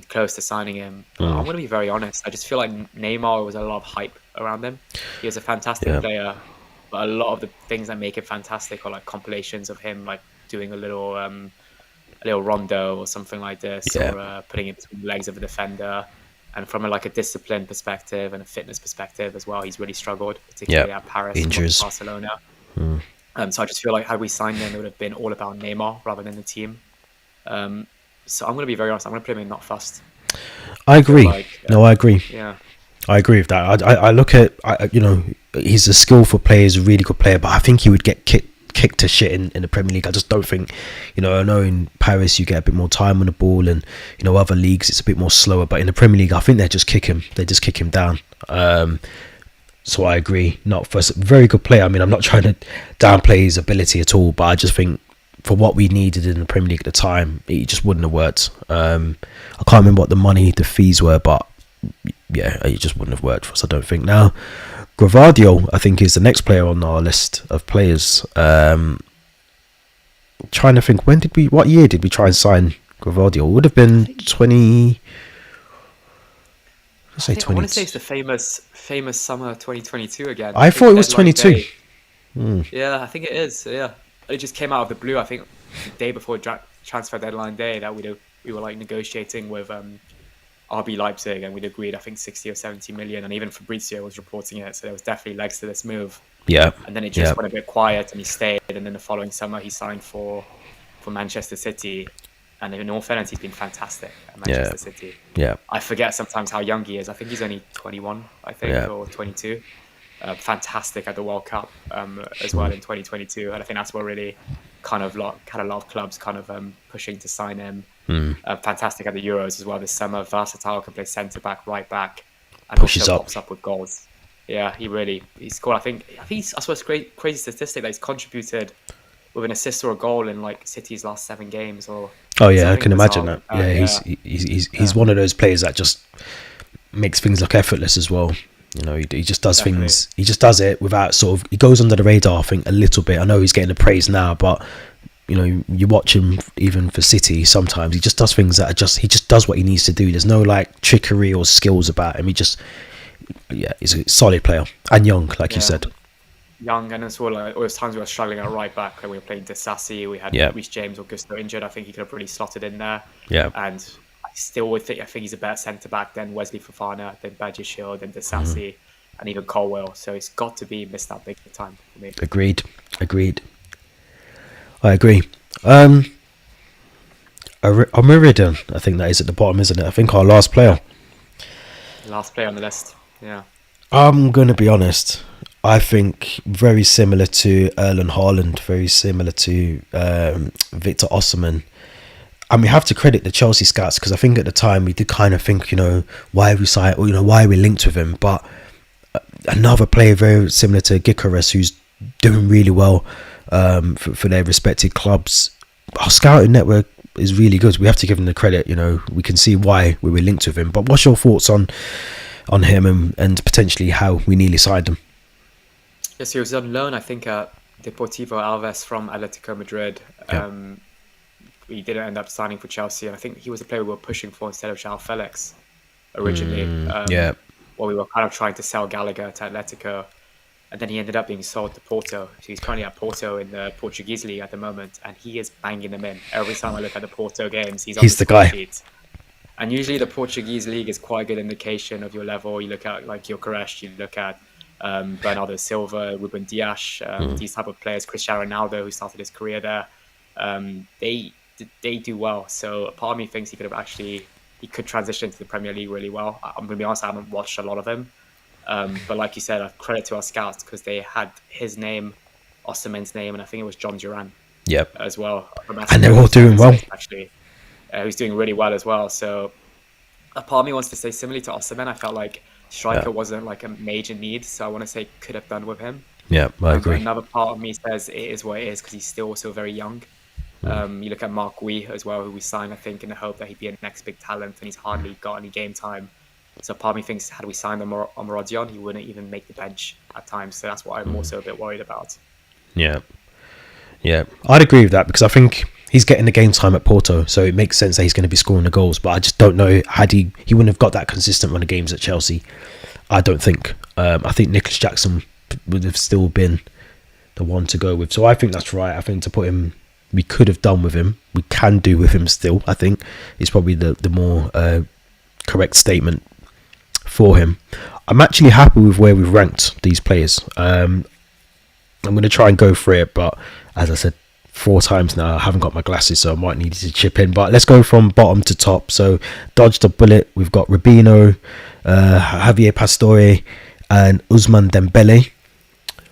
close to signing him. But I'm going to be very honest. I just feel like Neymar was a lot of hype around him. He was a fantastic player, but a lot of the things that make him fantastic are like compilations of him like doing a little rondo or something like this, or putting it between the legs of a defender. And from a discipline perspective and a fitness perspective as well, he's really struggled, particularly at Paris and Barcelona. So I just feel like had we signed him, it would have been all about Neymar rather than the team. So I'm going to be very honest. I'm going to put him in not fussed. I agree. I agree. Yeah, I agree with that. I look at, he's a skillful player, he's a really good player, but I think he would get kicked to shit in the Premier League. I just don't think, I know in Paris you get a bit more time on the ball, and other leagues it's a bit more slower, but in the Premier League I think they just kick him down. So I agree. Not for a very good player. I mean, I'm not trying to downplay his ability at all, but I just think for what we needed in the Premier League at the time, it just wouldn't have worked. I can't remember what the fees were, but yeah, it just wouldn't have worked for us, I don't think. Now, Gravadio, I think, is the next player on our list of players. Trying to think, what year did we try and sign Gravadio? It would have been 20. I want to say it's the famous summer 2022 again. I thought it was 22. Yeah, I think it is. Yeah, it just came out of the blue. I think the day before transfer deadline day that we were like negotiating with RB Leipzig, and we'd agreed I think 60 or 70 million, and even Fabrizio was reporting it, so there was definitely legs to this move. Yeah, and then it just went a bit quiet, and he stayed, and then the following summer he signed for Manchester City. And in all fairness, he's been fantastic at Manchester City. Yeah. I forget sometimes how young he is. I think he's only 21, or 22. Fantastic at the World Cup as well in 2022. And I think that's what really kind of had a lot of clubs kind of pushing to sign him. Fantastic at the Euros as well this summer. Versatile, can play centre-back, right-back. And pushes also up. Pops up with goals. Yeah, he scored. I think he's, I suppose, crazy statistic that he's contributed with an assist or a goal in like City's last 7 games. Oh yeah, I can imagine that. He's one of those players that just makes things look effortless as well. You know, he just does things. He just does it without sort of. He goes under the radar, I think, a little bit. I know he's getting the praise now, but you know, you watch him even for City. Sometimes he just does things that he just does what he needs to do. There's no like trickery or skills about him. He's a solid player and young, like you said. Young, and as well, there was times we were struggling at right back when we were playing Disassi. We had Reece James or Gusto injured. I think he could have really slotted in there. Yeah, and I still would think he's a better centre back than Wesley Fofana, than Badiashile, than Disassi, and even Colwell. So it's got to be missed out big time for me. Agreed. I agree. Meridian, I think that is at the bottom, isn't it? I think our last player. Last player on the list. Yeah. I'm gonna be honest. I think very similar to Erling Haaland, very similar to Victor Osimhen. And we have to credit the Chelsea scouts, because I think at the time we did kind of think, you know, why are we linked with him? But another player very similar to Gyökeres, who's doing really well for their respective clubs. Our scouting network is really good. We have to give him the credit. You know, we can see why we were linked with him. But what's your thoughts on him and potentially how we nearly signed him? Yes, he was on loan, I think, at Deportivo Alaves from Atletico Madrid. He didn't end up signing for Chelsea, and I think he was the player we were pushing for instead of João Felix originally. Well, we were kind of trying to sell Gallagher to Atletico, and then he ended up being sold to Porto. So he's currently at Porto in the Portuguese league at the moment, and he is banging them in. Every time I look at the Porto games, he's the guy. Sheet. And usually the Portuguese league is quite a good indication of your level. You look at like Gyökeres, you look at Bernardo Silva, Ruben Dias, these type of players, Cristiano Ronaldo, who started his career there. They do well. So a part of me thinks he could transition into the Premier League really well. I'm going to be honest, I haven't watched a lot of him. But like you said, credit to our scouts, because they had his name, Osimhen's name, and I think it was John Duran as well. And they're all doing well. Actually, who's doing really well as well. So a part of me wants to say, similarly to Osimhen, I felt like striker wasn't like a major need, so I want to say could have done with him. Yeah, I agree. Another part of me says it is what it is, because he's still also very young. You look at Mark Gui as well, who we signed, I think, in the hope that he'd be a next big talent, and he's hardly got any game time. So part of me thinks, had we signed Omorodion, he wouldn't even make the bench at times. So that's what I'm also a bit worried about. Yeah, I'd agree with that, because I think he's getting the game time at Porto, so it makes sense that he's going to be scoring the goals. But I just don't know, he wouldn't have got that consistent run of games at Chelsea. I don't think. I think Nicholas Jackson would have still been the one to go with. So I think that's right. I think to put him, we could have done with him. We can do with him still, I think. It's probably the more correct statement for him. I'm actually happy with where we've ranked these players. I'm going to try and go through it, but as I said 4 times now, I haven't got my glasses, so I might need to chip in. But let's go from bottom to top. So dodged a bullet. We've got Rubino, Javier Pastore, and Ousmane Dembele.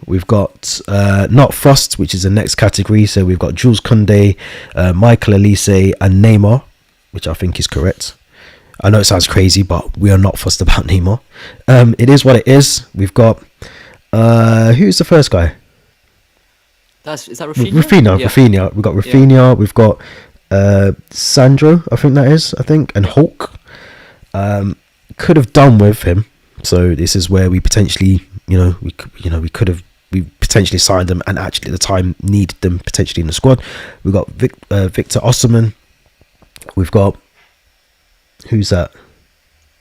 We've got not Frost, which is the next category. So we've got Jules Koundé, Michael Olise, and Neymar, which I think is correct. I know it sounds crazy, but we are not fussed about Neymar. It is what it is. We've got who's the first guy? Is that Rafinha? Rafinha. We've got Rafinha. Yeah. We've got Sandro. I think that is. And Hulk. Could have done with him. So this is where we potentially, we potentially signed them, and actually at the time needed them potentially in the squad. We've got Victor Osimhen. We've got, who's that?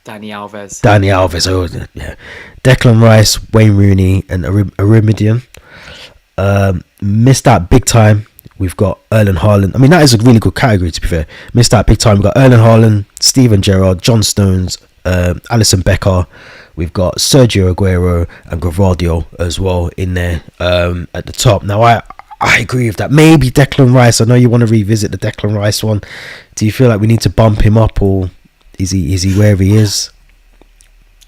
Dani Alves. Oh yeah. Declan Rice, Wayne Rooney, and Arimidian. Missed out big time. We've got Erling Haaland. I mean, that is a really good category, to be fair. Missed out big time. We've got Erling Haaland, Steven Gerrard, John Stones, Alisson Becker. We've got Sergio Aguero and Gvardiol as well in there at the top. Now, I agree with that. Maybe Declan Rice. I know you want to revisit the Declan Rice one. Do you feel like we need to bump him up, or is he where he is?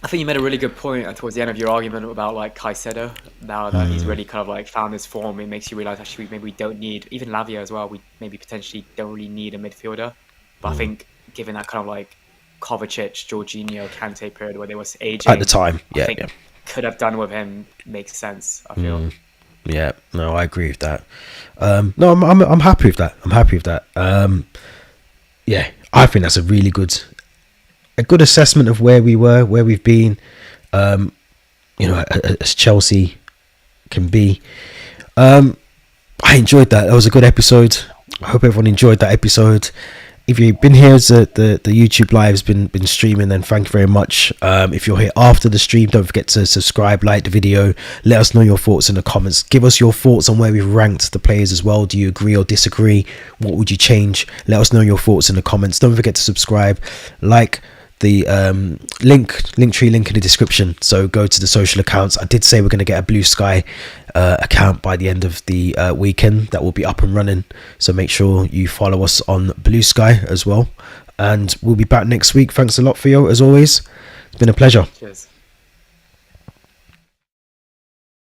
I think you made a really good point towards the end of your argument about like Caicedo. Now that he's really kind of like found his form, it makes you realise actually maybe we don't need, even Lavia as well, we maybe potentially don't really need a midfielder. But I think given that kind of like Kovacic, Jorginho, Kante period where they was aging at the time, I think could have done with him makes sense, I feel. Yeah, no, I agree with that. No, I'm happy with that. Yeah, I think that's a really good assessment of where we were, where we've been, as Chelsea can be. I enjoyed that. That was a good episode. I hope everyone enjoyed that episode. If you've been here as the YouTube live has been streaming, then thank you very much. If you're here after the stream, don't forget to subscribe, like the video, let us know your thoughts in the comments. Give us your thoughts on where we've ranked the players as well. Do you agree or disagree? What would you change? Let us know your thoughts in the comments. Don't forget to subscribe, like the Linktree link in the description, so go to the social accounts. I did say we're going to get a Blue Sky account by the end of the weekend. That will be up and running, so make sure you follow us on Blue Sky as well, and we'll be back next week. Thanks a lot, Theo, as always. It's been a pleasure. Cheers.